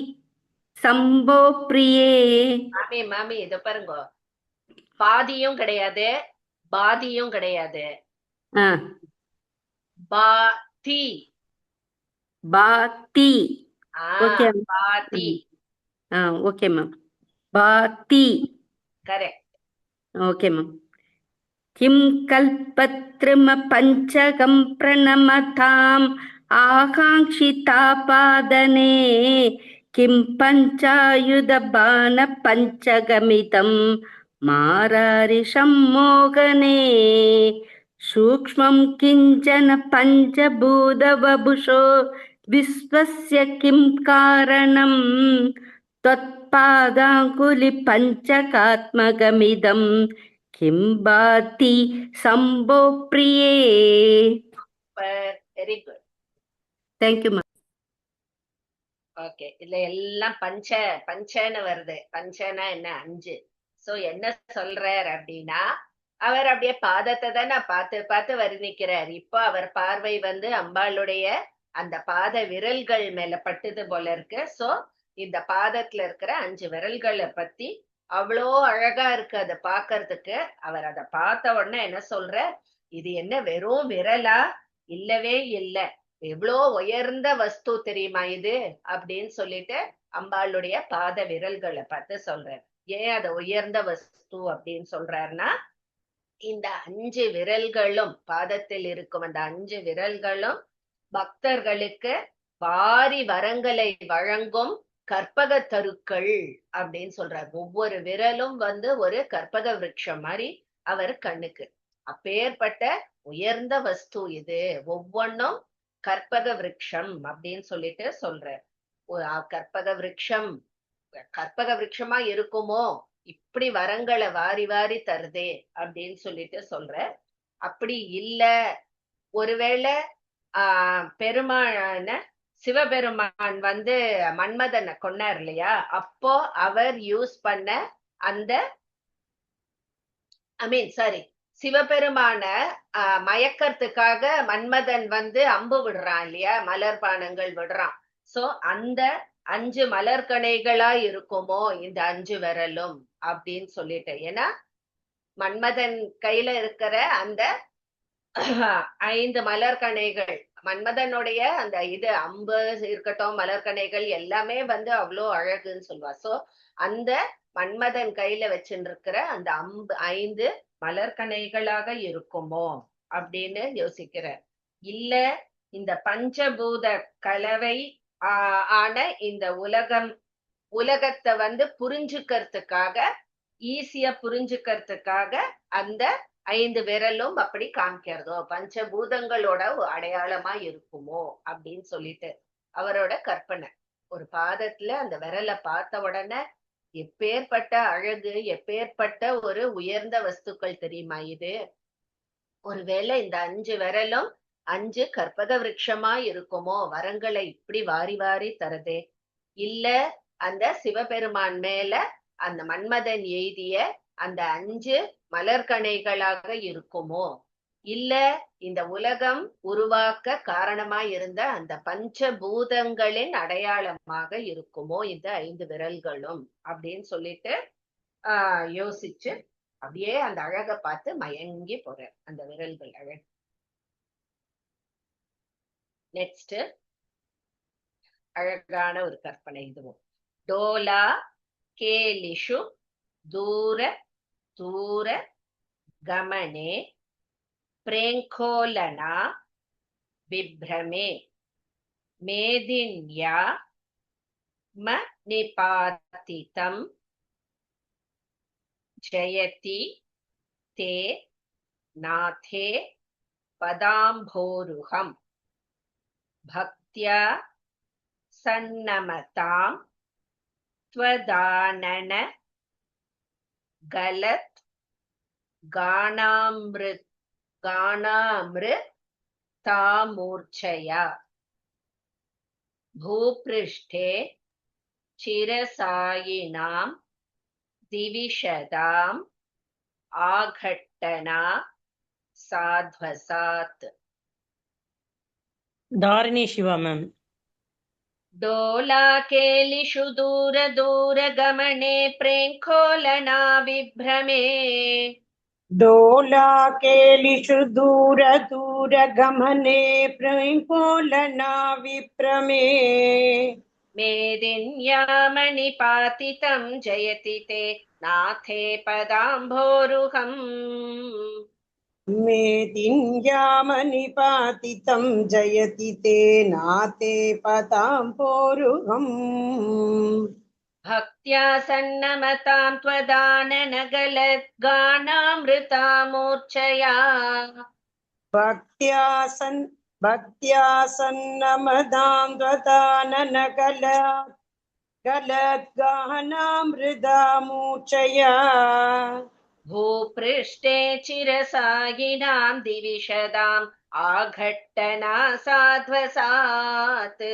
சம்போ பிரியே மாமி மாமி இத பாருங்க பாதியும் கிடையாது பாதியும் கிடையாது பாதி பாதி ஓகே பாதி ஓகே மேம் பாதி கரெக்ட் ஓகே மேம் கிம் கல்பத்ருமபஞ்சகம் பிரணமதாம் ஆகாங்ஷிதாபாதனே கிம் பஞ்சாயுதபான பஞ்சகமிதம் மாராரி சம்மோகனே சூக்ஷ்மம் கிஞ்சன பஞ்சபூதவபுஷோ விஸ்வஸ்ய கிம் காரணம் त्वत्पादाङ्गुलि पञ्चकात्मकमिदं किं भाति शम्भो प्रिये very good thank you ma'am okay இதுல எல்லாம் பஞ்சன்னு வருது பஞ்சனா என்ன 5 சோ என்ன சொல்றார் அப்படின்னா அவர் அப்படியே பாதத்தை தானே பார்த்து பார்த்து வர்ணிக்கிறார் இப்போ அவர் பார்வை வந்து அம்பாளுடைய அந்த பாத விரல்கள் மேல பட்டுது போல இருக்கு சோ இந்த பாதத்துல இருக்கிற 5 விரல்களை பத்தி அவ்வளோ அழகா இருக்கு அதை பாக்குறதுக்கு அவர் அதை பார்த்த உடனே என்ன சொல்ற இது என்ன வெறும் விரலா இல்லவே இல்ல எவ்வளோ உயர்ந்த வஸ்து தெரியுமா இது அப்படின்னு சொல்லிட்டு அம்பாளுடைய பாத விரல்களை பார்த்து சொல்றார் ஏன் அதை உயர்ந்த வஸ்து அப்படின்னு சொல்றாருன்னா இந்த 5 விரல்களும் பாதத்தில் இருக்கும் அந்த 5 விரல்களும் பக்தர்களுக்கு வாரி வரங்களை வழங்கும் கற்பக தருக்கள் அப்படின்னு சொல்றார் ஒவ்வொரு விரலும் வந்து ஒரு கற்பக விருட்சம் மாதிரி அவர் கண்ணுக்கு அப்பேற்பட்ட உயர்ந்த வஸ்து இது ஒவ்வொன்னும் கற்பக விருட்சம் அப்படின்னு சொல்லிட்டு சொல்றார் கற்பக விருட்சமா இருக்குமோ இப்படி வரங்களை வாரி வாரி தருதே அப்படின்னு சொல்லிட்டு சொல்ற அப்படி இல்ல ஒருவேளை பெருமான சிவபெருமான் வந்து மன்மதனை கொன்னார் இல்லையா அப்போ அவர் யூஸ் பண்ண அந்த சிவபெருமான மயக்கறதுக்காக மன்மதன் வந்து அம்பு விடுறான் இல்லையா மலர்பானங்கள் விடுறான் சோ அந்த 5 மலர்கணைகளா இருக்குமோ இந்த 5 விரலும் அப்படின்னு சொல்லிட்டு ஏன்னா மன்மதன் கையில இருக்கிற அந்த 5 மலர்கணைகள் மன்மதனுடைய அந்த இது அம்பு இருக்கட்டும், மலர்கணைகள் எல்லாமே வந்து அவ்வளோ அழகுன்னு சொல்லுவா. சோ அந்த மன்மதன் கையில வச்சுருக்கிற அந்த 5 மலர்கணைகளாக இருக்குமோ அப்படின்னு யோசிக்கிற. இல்ல இந்த பஞ்சபூத கலவை ஆன இந்த உலகத்தை வந்து புரிஞ்சுக்கிறதுக்காக, ஈஸியா புரிஞ்சுக்கிறதுக்காக அந்த 5 விரலும் அப்படி காமிக்கிறதோ, பஞ்சபூதங்களோட அடையாளமா இருக்குமோ அப்படின்னு சொல்லிட்டு அவரோட கற்பனை. ஒரு பாதத்துல அந்த விரலை பார்த்த உடனே எப்பேற்பட்ட அழகு, எப்பேற்பட்ட ஒரு உயர்ந்த வஸ்துக்கள் தெரியுமா இது. ஒருவேளை இந்த 5 விரலும் 5 கற்பக விருட்சமா இருக்குமோ, வரங்களை இப்படி வாரி வாரி தரதே. இல்ல அந்த சிவபெருமான் மேல அந்த மன்மதன் எய்திய அந்த 5 மலர்கணைகளாக இருக்குமோ, இல்ல இந்த உலகம் உருவாக்க காரணமாய் இருந்த அந்த பஞ்சபூதங்களின் அடையாளமாக இருக்குமோ இந்த 5 விரல்களும் அப்படின்னு சொல்லிட்டு யோசிச்சு அப்படியே அந்த அழகை பார்த்து மயங்கி போற அந்த விரல்கள் அழகு. நெக்ஸ்ட் அழகான ஒரு கற்பனை இதுவும். டோலா கேலிஷு தூர தூர கமனே பிரேங்கோலனா விப்ரமே மேதின்யா ம நிபாதிதம் ஜயதி தே நாதே பதாம்போருகம் பக்த்யா சன்னமதாம் த்வதானன கலத் காணாமிருதாமூர்ச்சயா பூப்ருஷ்டே சிரசாயினாம் திவிஷதாம் ஆகட்டனா சாத்வசாத். தாரிணி சிவா மேம். डोलाकेलिषु दूर दूर गमने प्रेङ्खोलना विभ्रमे डोलाकेलिषु दूर दूर गमने प्रैङ्खोलना विभ्रमे मेदिन्यामणिपातितं जयति ते नाथे पदाम्भोरुहम् मेदिन्यामनिपातितं जयति ते नाते पदाम्भोरुहम् भक्त्या सन्नमतां त्वदाननगलद्गानामृतामूर्च्छया भक्त्या सन्नमतां त्वदाननगलद्गानामृतामूर्च्छया भूपृष्ठे चिरसायिनां दिविशदाम् आघट्टना साध्वसात्.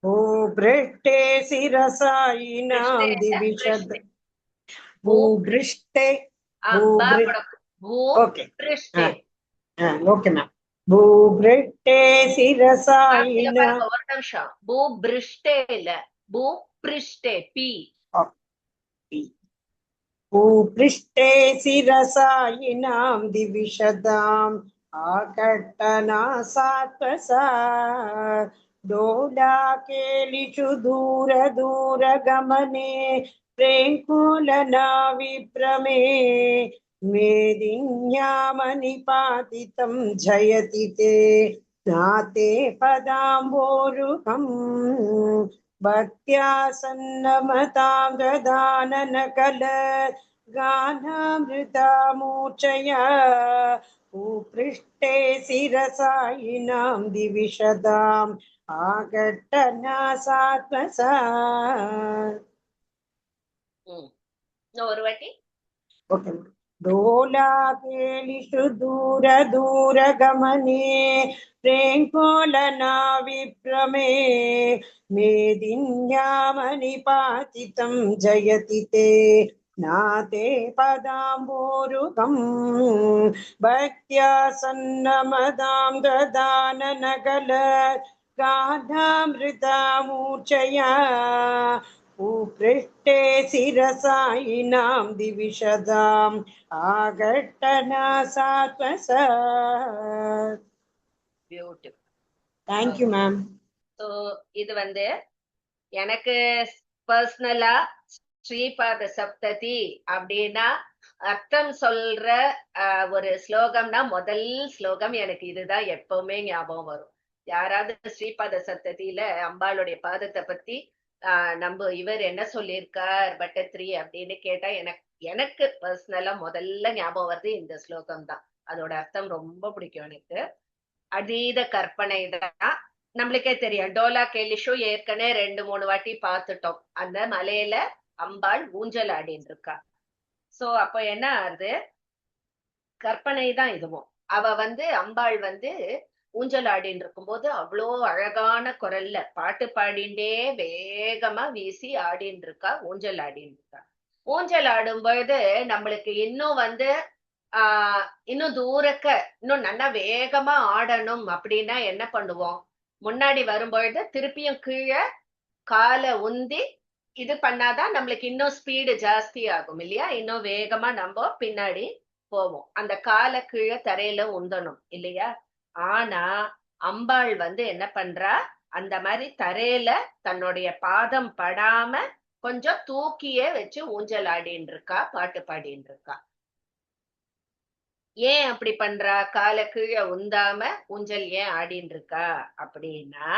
भूपृष्ठे शिरसायिनां दिविशद भूपृष्ठे भूपृष्ठे ओके मैम. भूपृष्ठे शिरसायिनां ஒரு நிமிஷம். भूपृष्ठे இல்ல, भूपृष्ठे पी. भूपृष्ठे शिरसायिनां दिविशदाम् आकट्टना सात्वसात्. डोलाकेलिषु दूर दूर गमने प्रेङ्खोलना विभ्रमे मेदिन्यामनिपातितं जयति ते नाते पदाम्भोरुहम् भक्त्या सन्नमतां ददाननकलद्गानामृतामूर्च्छया भूपृष्ठे शिरसायिनां दिविशदाम् आघट्टना सात्वसात्. ஒரு வாட்டி. ओके. डोलाकेलिषु दूर दूर गमने प्रेङ्खोलना विभ्रमे मेदिन्यामनिपातितं जयति ते नाते पदाम्भोरुहम् भक्त्या सन्नमतां ददाननगलद्गानामृतामूर्च्छया भूपृष्ठे शिरसायिनां दिविशदाम् आघट्टनासात्मसात्. பியூட்டிஃபுல். Thank you ma'am. ஸோ இது எனக்கு பர்சனலா ஸ்ரீபாத சப்ததி அப்படின்னா அர்த்தம் சொல்ற ஒரு ஸ்லோகம்னா முதல் ஸ்லோகம் எனக்கு இதுதான் எப்பவுமே ஞாபகம் வரும். யாராவது ஸ்ரீபாத சப்ததியில அம்பாளுடைய பாதத்தை பத்தி நம்ம இவர் என்ன சொல்லியிருக்கார் பட்டத்ரி அப்படின்னு கேட்டா எனக்கு பர்சனலா முதல்ல ஞாபகம் வருது இந்த ஸ்லோகம் தான். அதோட அர்த்தம் ரொம்ப பிடிக்கும் எனக்கு. அதீத கற்பனை தான். நம்மளுக்கே தெரியும், டோலா கேலிஷு ஏற்கனவே 2-3 வாட்டி பார்த்துட்டோம். அந்த மலையில அம்பாள் ஊஞ்சல் ஆடின்னு இருக்கா. சோ அப்ப என்ன ஆகுது, கற்பனை தான் இதுவும். அவ அம்பாள் ஊஞ்சல் ஆடின்னு இருக்கும்போது அவ்வளோ அழகான குரல்ல பாட்டு பாடிண்டே வேகமா வீசி ஆடின்னு இருக்கா, ஊஞ்சல் ஆடின்னு இருக்கா. ஊஞ்சல் ஆடும் பொழுது நம்மளுக்கு இன்னும் இன்னும் தூரக்க இன்னும் நல்லா வேகமா ஆடணும் அப்படின்னா என்ன பண்ணுவோம், முன்னாடி வரும்பொழுது திருப்பியும் கீழே காலை உந்தி இது பண்ணாதான் நம்மளுக்கு இன்னும் ஸ்பீடு ஜாஸ்தி ஆகும் இல்லையா, இன்னும் வேகமா நம்ம பின்னாடி போவோம். அந்த காலை கீழே தரையில உந்தணும் இல்லையா. ஆனா அம்பாள் என்ன பண்றா, அந்த மாதிரி தரையில தன்னுடைய பாதம் படாம கொஞ்சம் தூக்கியே வச்சு ஊஞ்சல் ஆடின்னு இருக்கா, பாட்டு பாடின்னு இருக்கா. ஏன் அப்படி பண்றா, காலை கீழே உந்தாம ஊஞ்சல் ஏன் ஆடின்னு இருக்கா அப்படின்னா,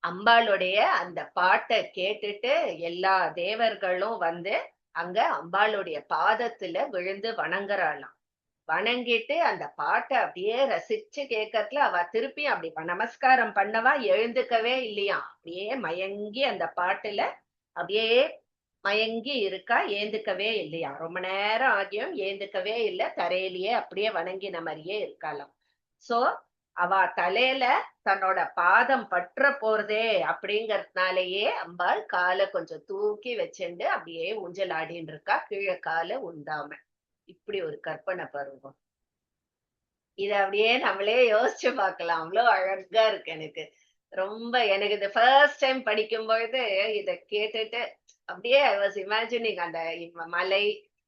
அம்பாளுடைய அந்த பாட்டை கேட்டுட்டு எல்லா தேவர்களும் அங்க அம்பாளுடைய பாதத்துல விழுந்து வணங்குறாளாம். வணங்கிட்டு அந்த பாட்டை அப்படியே ரசிச்சு கேட்கறதுல அவ திருப்பி அப்படி நமஸ்காரம் பண்ணவா எழுந்துக்கவே இல்லையா, அப்படியே மயங்கி அந்த பாட்டுல அப்படியே மயங்கி இருக்கா, ஏந்துக்கவே இல்லையா. ரொம்ப நேரம் ஆகியும் ஏந்துக்கவே இல்லை, தரையிலேயே அப்படியே வணங்கின மாதிரியே இருக்காளாம். சோ அவ தலையில தன்னோட பாதம் பற்ற போறதே அப்படிங்கறதுனாலயே அம்பாள் காலை கொஞ்சம் தூக்கி வச்சுண்டு அப்படியே ஊஞ்சல் ஆடின்னு இருக்கா, கீழே காலை உண்டாம. இப்படி ஒரு கற்பனை பருவம். இத அப்படியே நம்மளே யோசிச்சு பார்க்கலாம், அவ்வளோ அழகா இருக்கு. எனக்கு இது ஃபர்ஸ்ட் டைம் படிக்கும் பொழுது இத கேட்டுட்டு அப்படியே ஐ வாஸ் இமேஜினிங் அந்த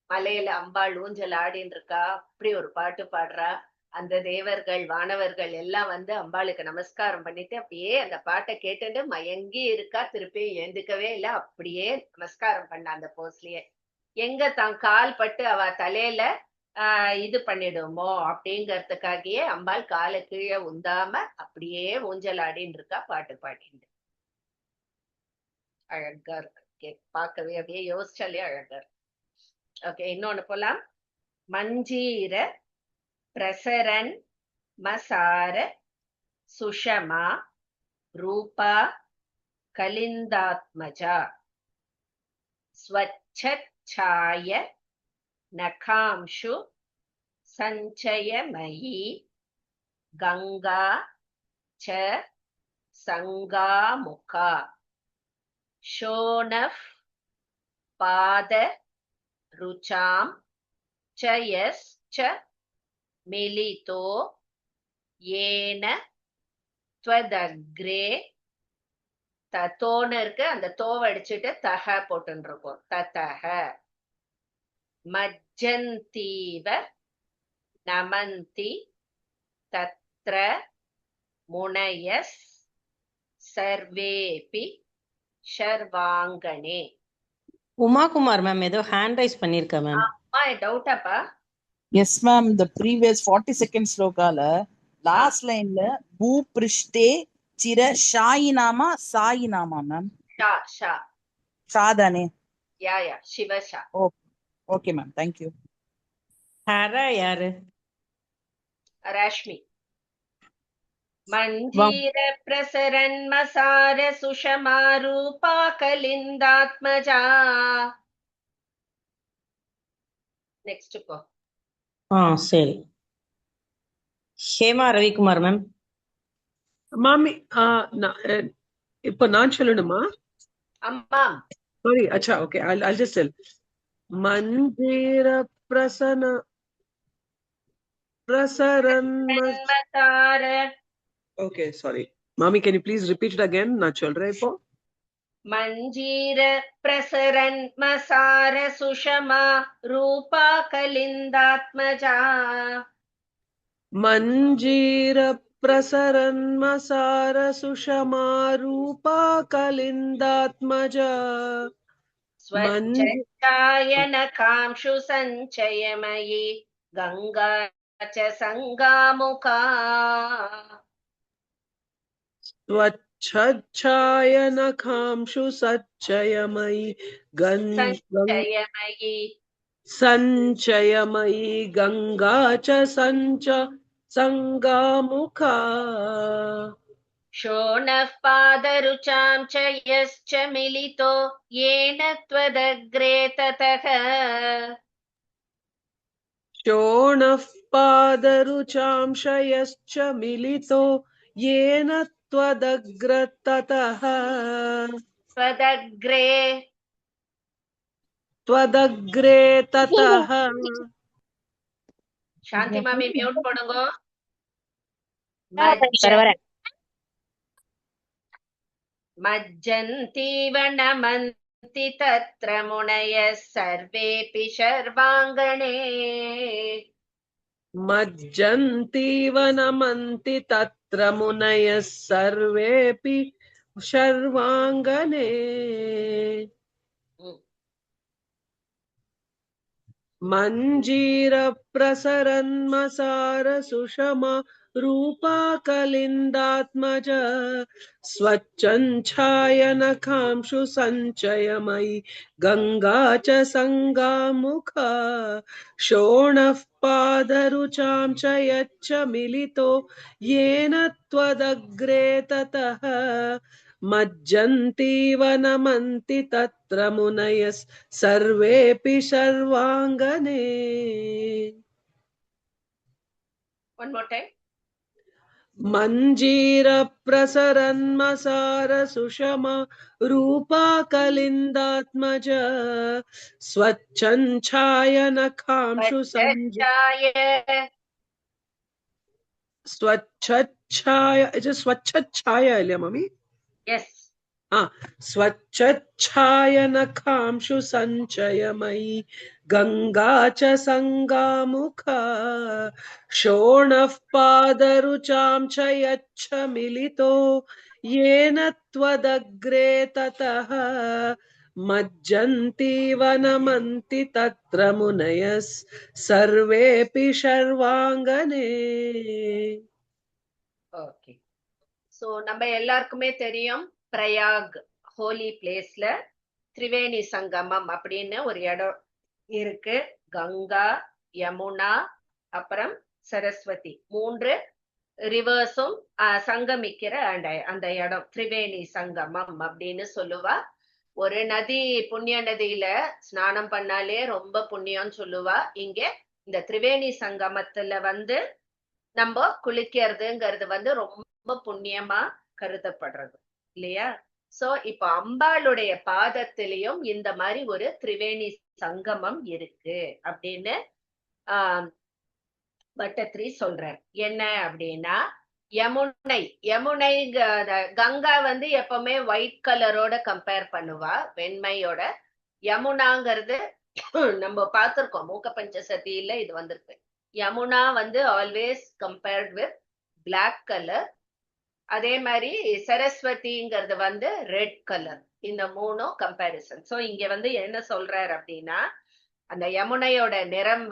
மலையில அம்பாள் ஊஞ்சல் ஆடின்னு இருக்கா, அப்படி ஒரு பாட்டு பாடுறா. அந்த தேவர்கள் வானவர்கள் எல்லாம் அம்பாளுக்கு நமஸ்காரம் பண்ணிட்டு அப்படியே அந்த பாட்டை கேட்டுட்டு மயங்கி இருக்கா, திருப்பி எழுந்துக்கவே இல்லை, அப்படியே நமஸ்காரம் பண்ண அந்த போஸ்லயே. எங்க தான் கால் பட்டு அவ தலையில இது பண்ணிடுமோ அப்படிங்கறதுக்காகவே அம்பாள் காலை கீழே உந்தாம அப்படியே ஊஞ்சல் ஆடின்னு இருக்கா, பாட்டு பாடின்னு. அழகா இருக்கு, பார்க்கவே அப்படியே யோசிச்சாலே அழகா இருக்கு. ஓகே, இன்னொன்னு போலாம். மஞ்சீர பிரசரன் மசார சுஷமா ரூபா கலிந்தாத்மஜா ஸ்வச்சச்சாய நகாம்சு சஞ்சயமயி கங்கா ச சங்காமுகா ஷோனஃப் பாத ருச்சாம் சயஸ்ச மிலிதோ ஏன த்வதக்ரே. தத்தோன்னு இருக்கு, அந்த தோவை அடிச்சுட்டு தக போட்டுன்னு இருக்கோம். ததக மஜ்ஜந்தீவ நமந்தி தத்ர முனயஸ் சர்வேபி ஷர்வாங்கனே. உமாகுமார் மேம் ஏதோ ஹேண்ட் ரைஸ் பண்ணிருக்கா மேம். டவுட்டாப்பா? Yes ma'am, the previous 42nd ஸ்லோகால லாஸ்ட் லைன்ல பூ பிருஷ்டே சிர ஷாயினாமா சாயினாமா மேம்? ஷா ஷா ஷா தானே? யா சிவஷா. Okay ma'am, thank you. ஹர யாரு? ராஷ்மி. மஞ்சீர பிரசரன் மசார சுஷமா ரூபா கலிந்தாத்மஜா. நெக்ஸ்ட் போ. சரி. ஹேமா ரவிக்குமார் மேம். மாமி இப்ப நான் சொல்லணுமா? அம்மா சாரி, அச்சா, ஓகே, I'll just tell. மஞ்சீர பிரசரன் மசார. Okay, sorry. Mami, can you please repeat it again? நான் சொல்றேன் இப்போ. மஞ்சீர பிரசரன் மசார சுஷமா ரூபா கலிந்தாத்மஜா மஞ்சீர பிரசரன்மசார சுஷமா ரூபா கலிந்தாத்மஜா ஸ்வச்சாயன காம்ஷு சஞ்சயமயி கங்கா ச சங்காமுகா स्वच्छायनखांशु सच्चयमयी சஞ்சயமயி सञ्चयमयी गङ्गा च सङ्गामुखा शोणः पादरुचां च यश्च मिलितो येन त्वदग्रे ततः शोणः पादरुचांशयश्च मिलितो येन त्वदग्रततः त्वदग्रे ततः சாந்தி மாமி மியூட் போடுங்க. மஜ்ஜந்தீவ நமந்தி தத்ர முனயः சர்வேபி சர்வாங்கணே मज्जन्तीव नमन्ति तत्र मुनयः सर्वेऽपि शर्वाङ्गने मञ्जीरप्रसरन्मसार सुषमा रूपा कलिन्दात्मज स्वच्छञ्छायनखांशु सञ्चयमयी गङ्गा च सङ्गामुखा शोणः पादरुचां च यच्च मिलितो येन त्वदग्रे ततः मज्जन्तीव नमन्ति तत्र मुनयः सर्वेऽपि सर्वाङ्गने. One more time. मञ्जीरप्रसरन्मसार सुषमा रूपा कलिन्दात्मज स्वच्छञ्छायनखांशु स्वच्छच्छाय स्वच्छच्छाया अല്ലേ मम्मी? Yes. स्वच्छच्छायनखांशु सञ्चयमयी गङ्गा च सङ्गामुखा शोणः पादरुचां च यच्छ मिलितो येन त्वदग्रे ततः मज्जन्तीव नमन्ति तत्र मुनयः सर्वेऽपि शर्वाङ्गने. Okay. So நம்ம எல்லாருக்குமே தெரியும் பிரயாக் ஹோலி பிளேஸ்ல திரிவேணி சங்கமம் அப்படின்னு ஒரு இடம் இருக்கு. கங்கா, யமுனா, அப்புறம் சரஸ்வதி, 3 ரிவர்ஸும் சங்கமிக்கிற அந்த இடம் திரிவேணி சங்கமம் அப்படின்னு சொல்லுவா. ஒரு நதி புண்ணிய நதியில ஸ்நானம் பண்ணாலே ரொம்ப புண்ணியம் சொல்லுவா. இங்க இந்த திரிவேணி சங்கமத்துல நம்ம குளிக்கிறதுங்கிறது ரொம்ப புண்ணியமா கருதப்படுறது இல்லையா? சோ இப்ப அம்பாளுடைய பாதத்திலையும் இந்த மாதிரி ஒரு திரிவேணி சங்கமம் இருக்கு அப்படின்னு பட்டத்ரி சொல்றார். என்ன அப்படின்னா யமுனை கங்கா எப்பவுமே ஒயிட் கலரோட கம்பேர் பண்ணுவா, வெண்மையோட. யமுனாங்கிறது நம்ம பார்த்திருக்கோம் மூக்க பஞ்சசதியில இது வந்திருக்கு. Yamuna always compared with black colour. அதே மாதிரி சரஸ்வதிங்கிறது ரெட் கலர். இந்த 3 கம்பேரிசன். சோ இங்க என்ன சொல்றாரு அப்படின்னா அந்த யமுனையோட நிறம்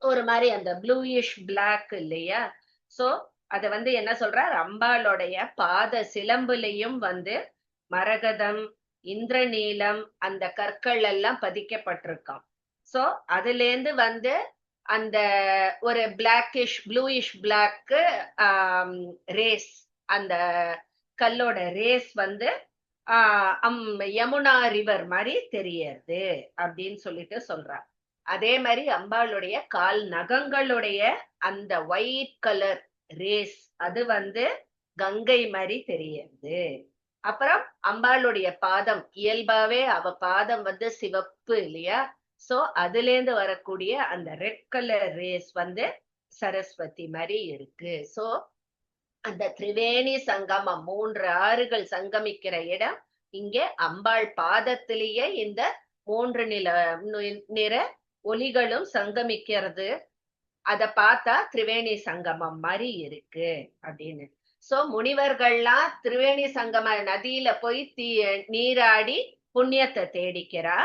ஒரு மாதிரி அந்த ப்ளூயிஷ் பிளாக் இல்லையா? சோ அத என்ன சொல்றார், அம்பாளுடைய பாத சிலம்புலையும் மரகதம், இந்திரநீலம் அந்த கற்கள் எல்லாம் பதிக்கப்பட்டிருக்காம். சோ அதுல இருந்து அந்த ஒரு பிளாக்கிஷ் ப்ளூயிஷ் பிளாக் ரேஸ், அந்த கல்லோட ரேஸ் யமுனா ரிவர் மாதிரி தெரியறது அப்படின்னு சொல்லிட்டு சொல்றார். அதே மாதிரி அம்பாளுடைய கால் நகங்களுடைய அந்த ஒயிட் கலர் ரேஸ் அது கங்கை மாதிரி தெரியறது. அப்புறம் அம்பாளுடைய பாதம் இயல்பாவே அவ பாதம் சிவப்பு இல்லையா? சோ அதுல இருந்து வரக்கூடிய அந்த ரெட் கலர் ரேஸ் சரஸ்வதி மாதிரி இருக்கு. சோ அந்த திரிவேணி சங்கமம் 3 ஆறுகள் சங்கமிக்கிற இடம் இங்கே அம்பாள் பாதத்திலேயே இந்த 3 நிற ஒலிகளும் சங்கமிக்கிறது. அத பார்த்தா திரிவேணி சங்கமம் மாதிரி இருக்கு அப்படின்னு. சோ முனிவர்கள்லாம் திரிவேணி சங்கம நதியில போய் நீராடி புண்ணியத்தை தேடிக்கிறா.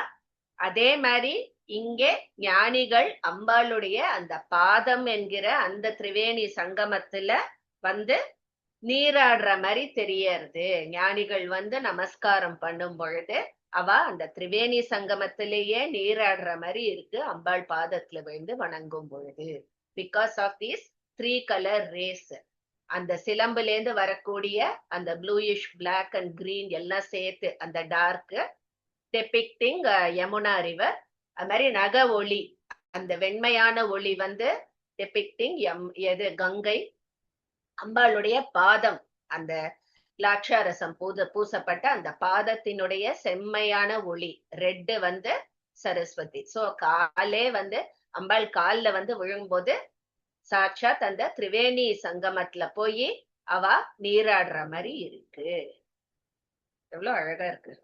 அதே மாதிரி இங்கே ஞானிகள் அம்பாளுடைய அந்த பாதம் என்கிற அந்த திரிவேணி சங்கமத்துல வந்து நீராடுற மாதிரி தெரியறது. ஞானிகள் வந்து நமஸ்காரம் பண்ணும் பொழுது அவ அந்த திரிவேணி சங்கமத்திலேயே நீராடுற மாதிரி இருக்கு அம்பாள் பாதத்துல விழுந்து வணங்கும் பொழுது. Because of these 3 colour rays, அந்த சிலம்புல இருந்து வரக்கூடிய அந்த ப்ளூயிஷ், பிளாக் அண்ட் கிரீன் எல்லாம் சேர்த்து அந்த டார்க் டெபிக்டிங் யமுனா ரிவர். அது மாதிரி நக ஒளி, அந்த வெண்மையான ஒளி வந்து டெபிக்டிங் கங்கை. அம்பாளுடைய பாதம், அந்த லாட்சாரசம் பூசப்பட்ட அந்த பாதத்தினுடைய செம்மையான ஒளி ரெட் வந்து சரஸ்வதி. சோ காலே வந்து அம்பாள் கால்ல வந்து விழும்போது சாட்சாத் அந்த திரிவேணி சங்கமத்துல போய் அவ நீராடுற மாதிரி இருக்கு. எவ்வளவு அழகா இருக்கு.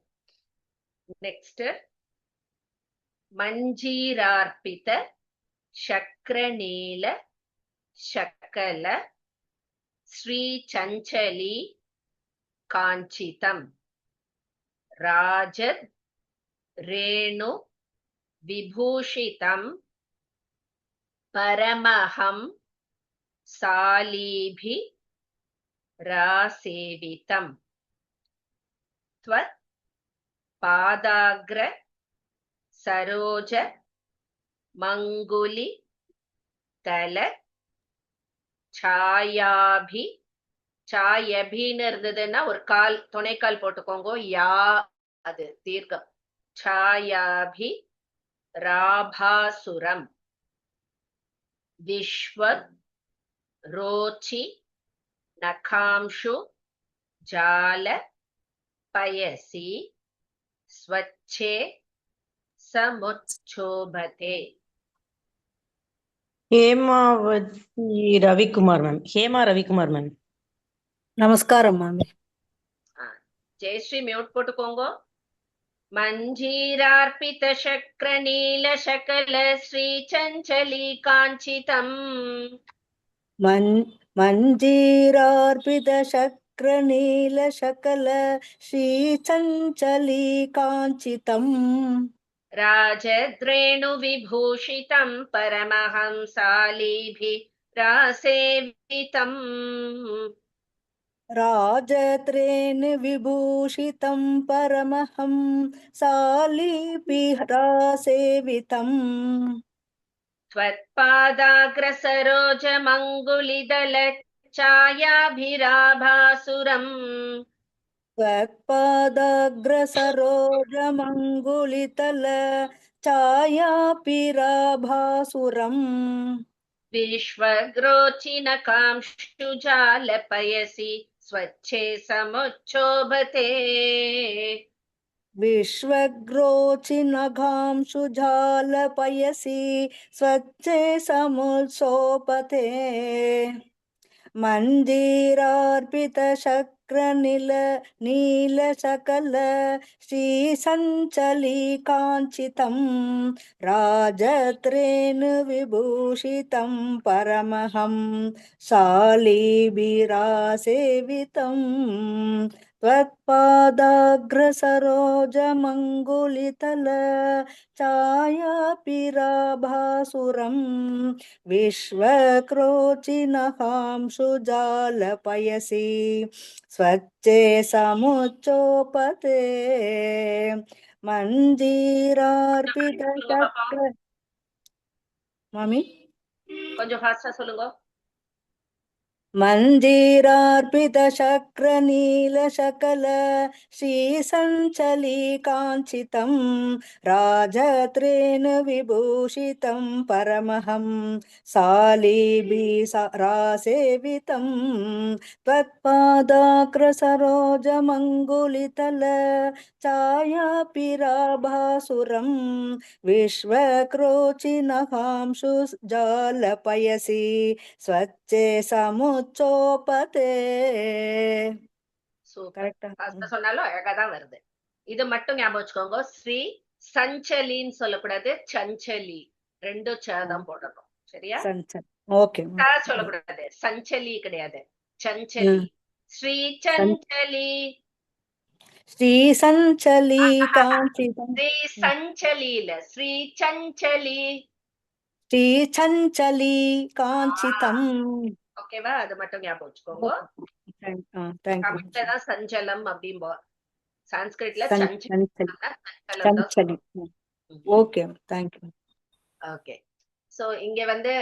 நெக்ஸ்ட், மஞ்சீரார்பித சக்கரநீல சக்கல ஸ்ரீ சஞ்சலி காஞ்சிதம் ராஜத் ரேணு விபூஷிதம் பரமஹம் சாலீபி ராசேவிதம் த்வத் பாதாக்ர சரோஜ மங்குலி தல சாயாபி. சாயபின்னு இருந்ததுன்னா ஒரு கால் துணைக்கால் போட்டுக்கோங்க, யா அது தீர்க்கம். சாயாபி ராபாசுரம் விஸ்வத் ரோச்சி நகாம்ஷு ஜால பயசி ஸ்வச்சே சமுச்சோபதே. ஹேமாவதி ரவிக்குமார் மேம். ஹேமா ரவிக்குமார் மேம். நமஸ்காரம் மேம். ஜெயஸ்ரீ மியூட் போட்டுக்கோங்க. மஞ்சீரார்பித சக்கர நீல சகல ஸ்ரீ சஞ்சலி காஞ்சிதம். மஞ்சீரார்பித சக்கர நீல சகல ஸ்ரீ சஞ்சலி காஞ்சிதம் ராஜத்ரேணு விபூஷிதம் பரமஹம்சாலிபி ராசேவிதம். ராஜத்ரேணு விபூஷிதம் பரமஹம் சாலிபி ராசேவிதம். त्वत्पादाग्रसरोज मङ्गुलिदल छायाभिराभासुरम्. त्वत्पादाग्रसरोजमङ्गुलितल छायापिराभासुरम्. विश्वग्रोचिनकांशुजालपयसि स्वच्छे समुच्छोभते. विश्वग्रोचिनघांशुजालपयसि स्वच्छे समुत्सोपते. मञ्जीरार्पित शक्रनिल नीलशकल श्रीसञ्चली काञ्चितं राजत्रेणु विभूषितं परमहं शालीभिरासेवितं. त्वत्पादाग्रसरोजमङ्गुलितल छायापिराभासुरं विश्वक्रोचिनहांशुजालपयसि स्वच्छे समुच्चोपते. मञ्जीरार्पित शक्र मामी கொஞ்சம் ஃபாஸ்டா சொல்லுங்க. मञ्जीरार्पित शक्र नील शकल श्रीसञ्चली काञ्चितं राजत्रेण विभूषितं परमहं सालीभि रासेवितं. त्वत्पादाग्रसरोजमङ्गुलितल छायापिराभासुरं विश्वक्रोचिनहांशुजालपयसि स्वच्छे समुच्चोपते. சூப்பர். ஃபாஸ்டா சொன்னாலும் அழகா தான் வருது. இது மட்டும் ஞாபகம் வச்சுக்கோங்க. ஸ்ரீ சஞ்சலின்னு சொல்லக்கூடாது, சஞ்சலி. ரெண்டும் சேதம் போடணும். சரியா? ஓகே சொல்லக்கூடாது, சஞ்சலி கிடையாது, சஞ்சலி. ஸ்ரீ சஞ்சலி. ஸ்ரீ சஞ்சலி காஞ்சிதம். ஸ்ரீ சஞ்சலி இல்ல, ஸ்ரீ சஞ்சலி. ஸ்ரீ சஞ்சலி காஞ்சிதம். ஓகேவா? அது மட்டும் ஞாபகம் வச்சுக்கோங்க. தமிழ்லதான் சஞ்சலம் அப்படிம்போ, சான்ஸ்கிரிட்ல சஞ்சலி. Okay, thank you. ஓகே. சோ இங்க வந்து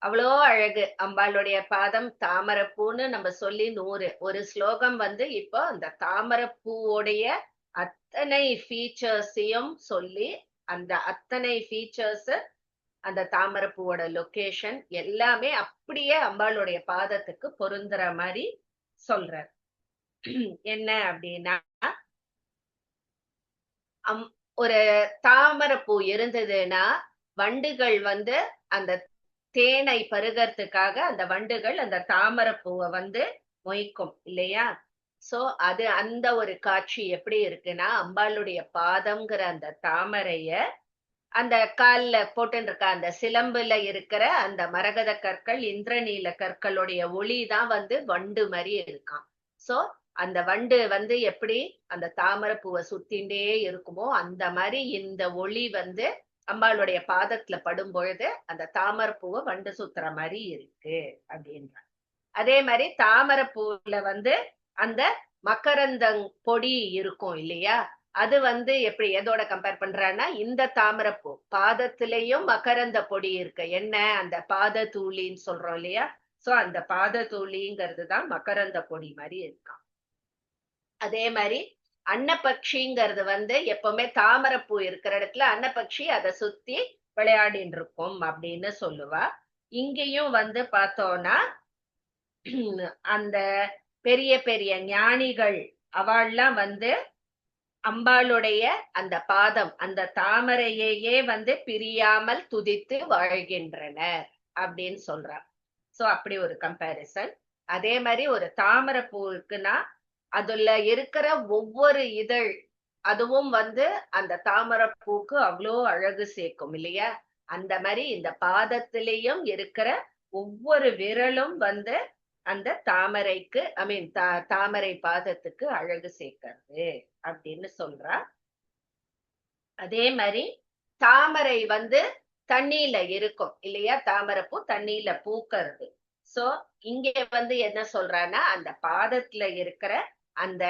அவ்வளோ அழகு. அம்பாளுடைய பாதம் தாமரைப்பூன்னு நம்ம சொல்லி 100 ஒரு ஸ்லோகம் வந்து இப்போ அந்த தாமரைப்பூவோடைய அத்தனை ஃபீச்சர்ஸையும் சொல்லி, அந்த அத்தனை ஃபீச்சர்ஸ், அந்த தாமரைப்பூவோட லொகேஷன் எல்லாமே அப்படியே அம்பாளுடைய பாதத்துக்கு பொருந்துற மாதிரி சொல்றார். என்ன அப்படின்னா, ஒரு தாமரைப்பூ இருந்ததுன்னா வண்டுகள் வந்து அந்த தேனை பருகிறதுக்காக அந்த வண்டுகள் அந்த தாமரைப்பூவை வந்து மொய்க்கும் இல்லையா? சோ அது அந்த ஒரு காட்சி எப்படி இருக்குன்னா, அம்பாளுடைய பாதம்ங்கிற அந்த தாமரைய அந்த கால்ல போட்டு இருக்க அந்த சிலம்புல இருக்கிற அந்த மரகத கற்கள், இந்திரநீல கற்களுடைய ஒளி தான் வந்து வண்டு மாதிரி இருக்கான். சோ அந்த வண்டு வந்து எப்படி அந்த தாமரைப்பூவை சுத்திண்டே இருக்குமோ அந்த மாதிரி இந்த ஒளி வந்து அம்பாளுடைய பாதத்துல படும் பொழுது அந்த தாமரைப்பூவை வண்டு சுத்துற மாதிரி இருக்கு அப்படின்ற. அதே மாதிரி தாமரைப்பூல வந்து அந்த மகரந்தங் பொடி இருக்கும் இல்லையா? அது வந்து எப்படி எதோட கம்பேர் பண்றான்னா, இந்த தாமரைப்பூ பாதத்திலையும் மகரந்த பொடி இருக்கு. என்ன? அந்த பாத தூளின்னு சொல்றோம் இல்லையா? சோ அந்த பாத தூளிங்கிறது தான் மகரந்த பொடி மாதிரி இருக்கான். அதே மாதிரி அன்னப்பக்ஷிங்கிறது வந்து எப்பவுமே தாமரைப்பூ இருக்கிற இடத்துல அன்னப்பக்ஷி அதை சுத்தி விளையாடின்னு இருக்கும் அப்படின்னு சொல்லுவா. இங்கேயும் வந்து பார்த்தோம்னா அந்த பெரிய பெரிய ஞானிகள் அவள்லாம் வந்து அம்பாளுடைய அந்த பாதம் அந்த தாமரையே வந்து பிரியாமல் துதித்து வாழ்கின்றனர் அப்படின்னு சொல்றார். சோ அப்படி ஒரு கம்பேரிசன். அதே மாதிரி ஒரு தாமரை பூ இருக்குன்னா அதுல இருக்கிற ஒவ்வொரு இதழ் அதுவும் வந்து அந்த தாமரை பூக்கு அவ்வளோ அழகு சேர்க்கும் இல்லையா? அந்த மாதிரி இந்த பாதத்திலையும் இருக்கிற ஒவ்வொரு விரலும் வந்து அந்த தாமரைக்கு தாமரை பாதத்துக்கு அழகு சேர்க்கிறது அப்படின்னு சொல்றா. அதே மாதிரி தாமரை வந்து தண்ணியில இருக்கும் இல்லையா? தாமரைப்பூ தண்ணியில பூக்கிறது. சோ இங்க வந்து என்ன சொல்றான்னா, அந்த பாதத்துல இருக்கிற அந்த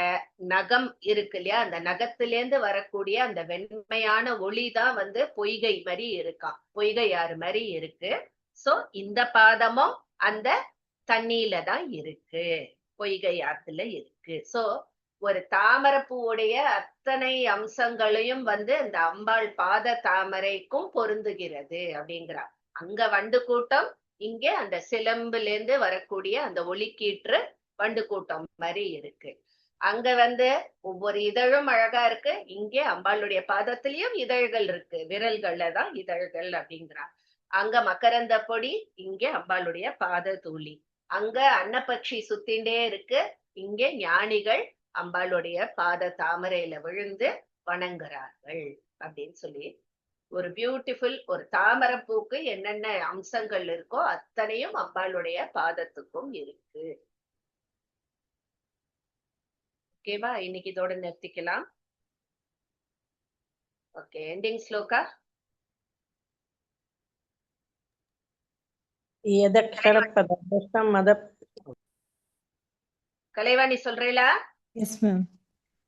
நகம் இருக்கு இல்லையா? அந்த நகத்திலேருந்து வரக்கூடிய அந்த வெண்மையான ஒளிதான் வந்து பொய்கை மாதிரி இருக்கான், பொய்கையாறு மாதிரி இருக்கு. சோ இந்த பாதமும் அந்த தண்ணியில தான் இருக்கு, பொய்கை ஆத்துல இருக்கு. சோ ஒரு தாமரைப்பூவுடைய அத்தனை அம்சங்களையும் வந்து இந்த அம்பாள் பாத தாமரைக்கும் பொருந்துகிறது அப்படிங்கிறா. அங்க வண்டு கூட்டம், இங்கே அந்த சிலம்புல இருந்து வரக்கூடிய அந்த ஒளிக்கீற்று வண்டு கூட்டம் மாதிரி இருக்கு. அங்க வந்து ஒவ்வொரு இதழும் அழகா இருக்கு, இங்கே அம்பாளுடைய பாதத்திலயும் இதழ்கள் இருக்கு, விரல்கள்ல தான் இதழ்கள் அப்படிங்கிறா. அங்க மகரந்த பொடி, இங்கே அம்பாளுடைய பாத தூளி. அங்க அன்னப்பட்சி சுத்திண்டே இருக்கு, இங்கே ஞானிகள் அம்பாளுடைய பாத தாமரையில விழுந்து வணங்குறார்கள் அப்படின்னு சொல்லி ஒரு பியூட்டிஃபுல் ஒரு தாமரை பூக்கு என்னென்ன அம்சங்கள் இருக்கோ அத்தனையும் அம்பாளுடைய பாதத்துக்கும் இருக்கு. ஓகேவா? இன்னைக்கு இதோட நிறுத்திக்கலாம். Okay, ending shloka. கலைவாணி சொல்றீங்களா? Yes ma'am.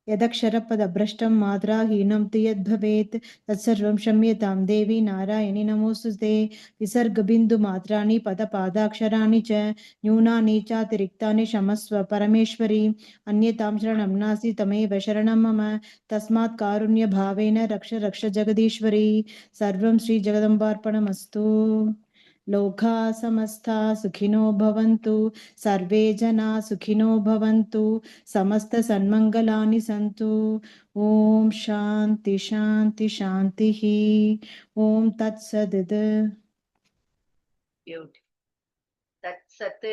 यदक्षरपदभ्रष्टं मात्राहीनं तु यद्भवेत् तत्सर्वं क्षम्यतां देवी नारायणि नमोऽस्तुते। विसर्गबिन्दुमात्राणि पदपादाक्षराणि च न्यूनानि चातिरिक्तानि क्षमस्व परमेश्वरी। अन्यतां शरणं नास्ति तमेव शरणं मम, तस्मात् कारुण्यभावेन रक्ष रक्ष जगदीश्वरी। सर्वं श्रीजगदम्बार्पणमस्तु। लोका समस्ता सुखिनो भवन्तु, सर्वे जना सुखिनो भवन्तु, समस्त सन्मंगलानि सन्तु। ओम शांति शांति शांति ही। ओम तत्सदित्। तत्सत्।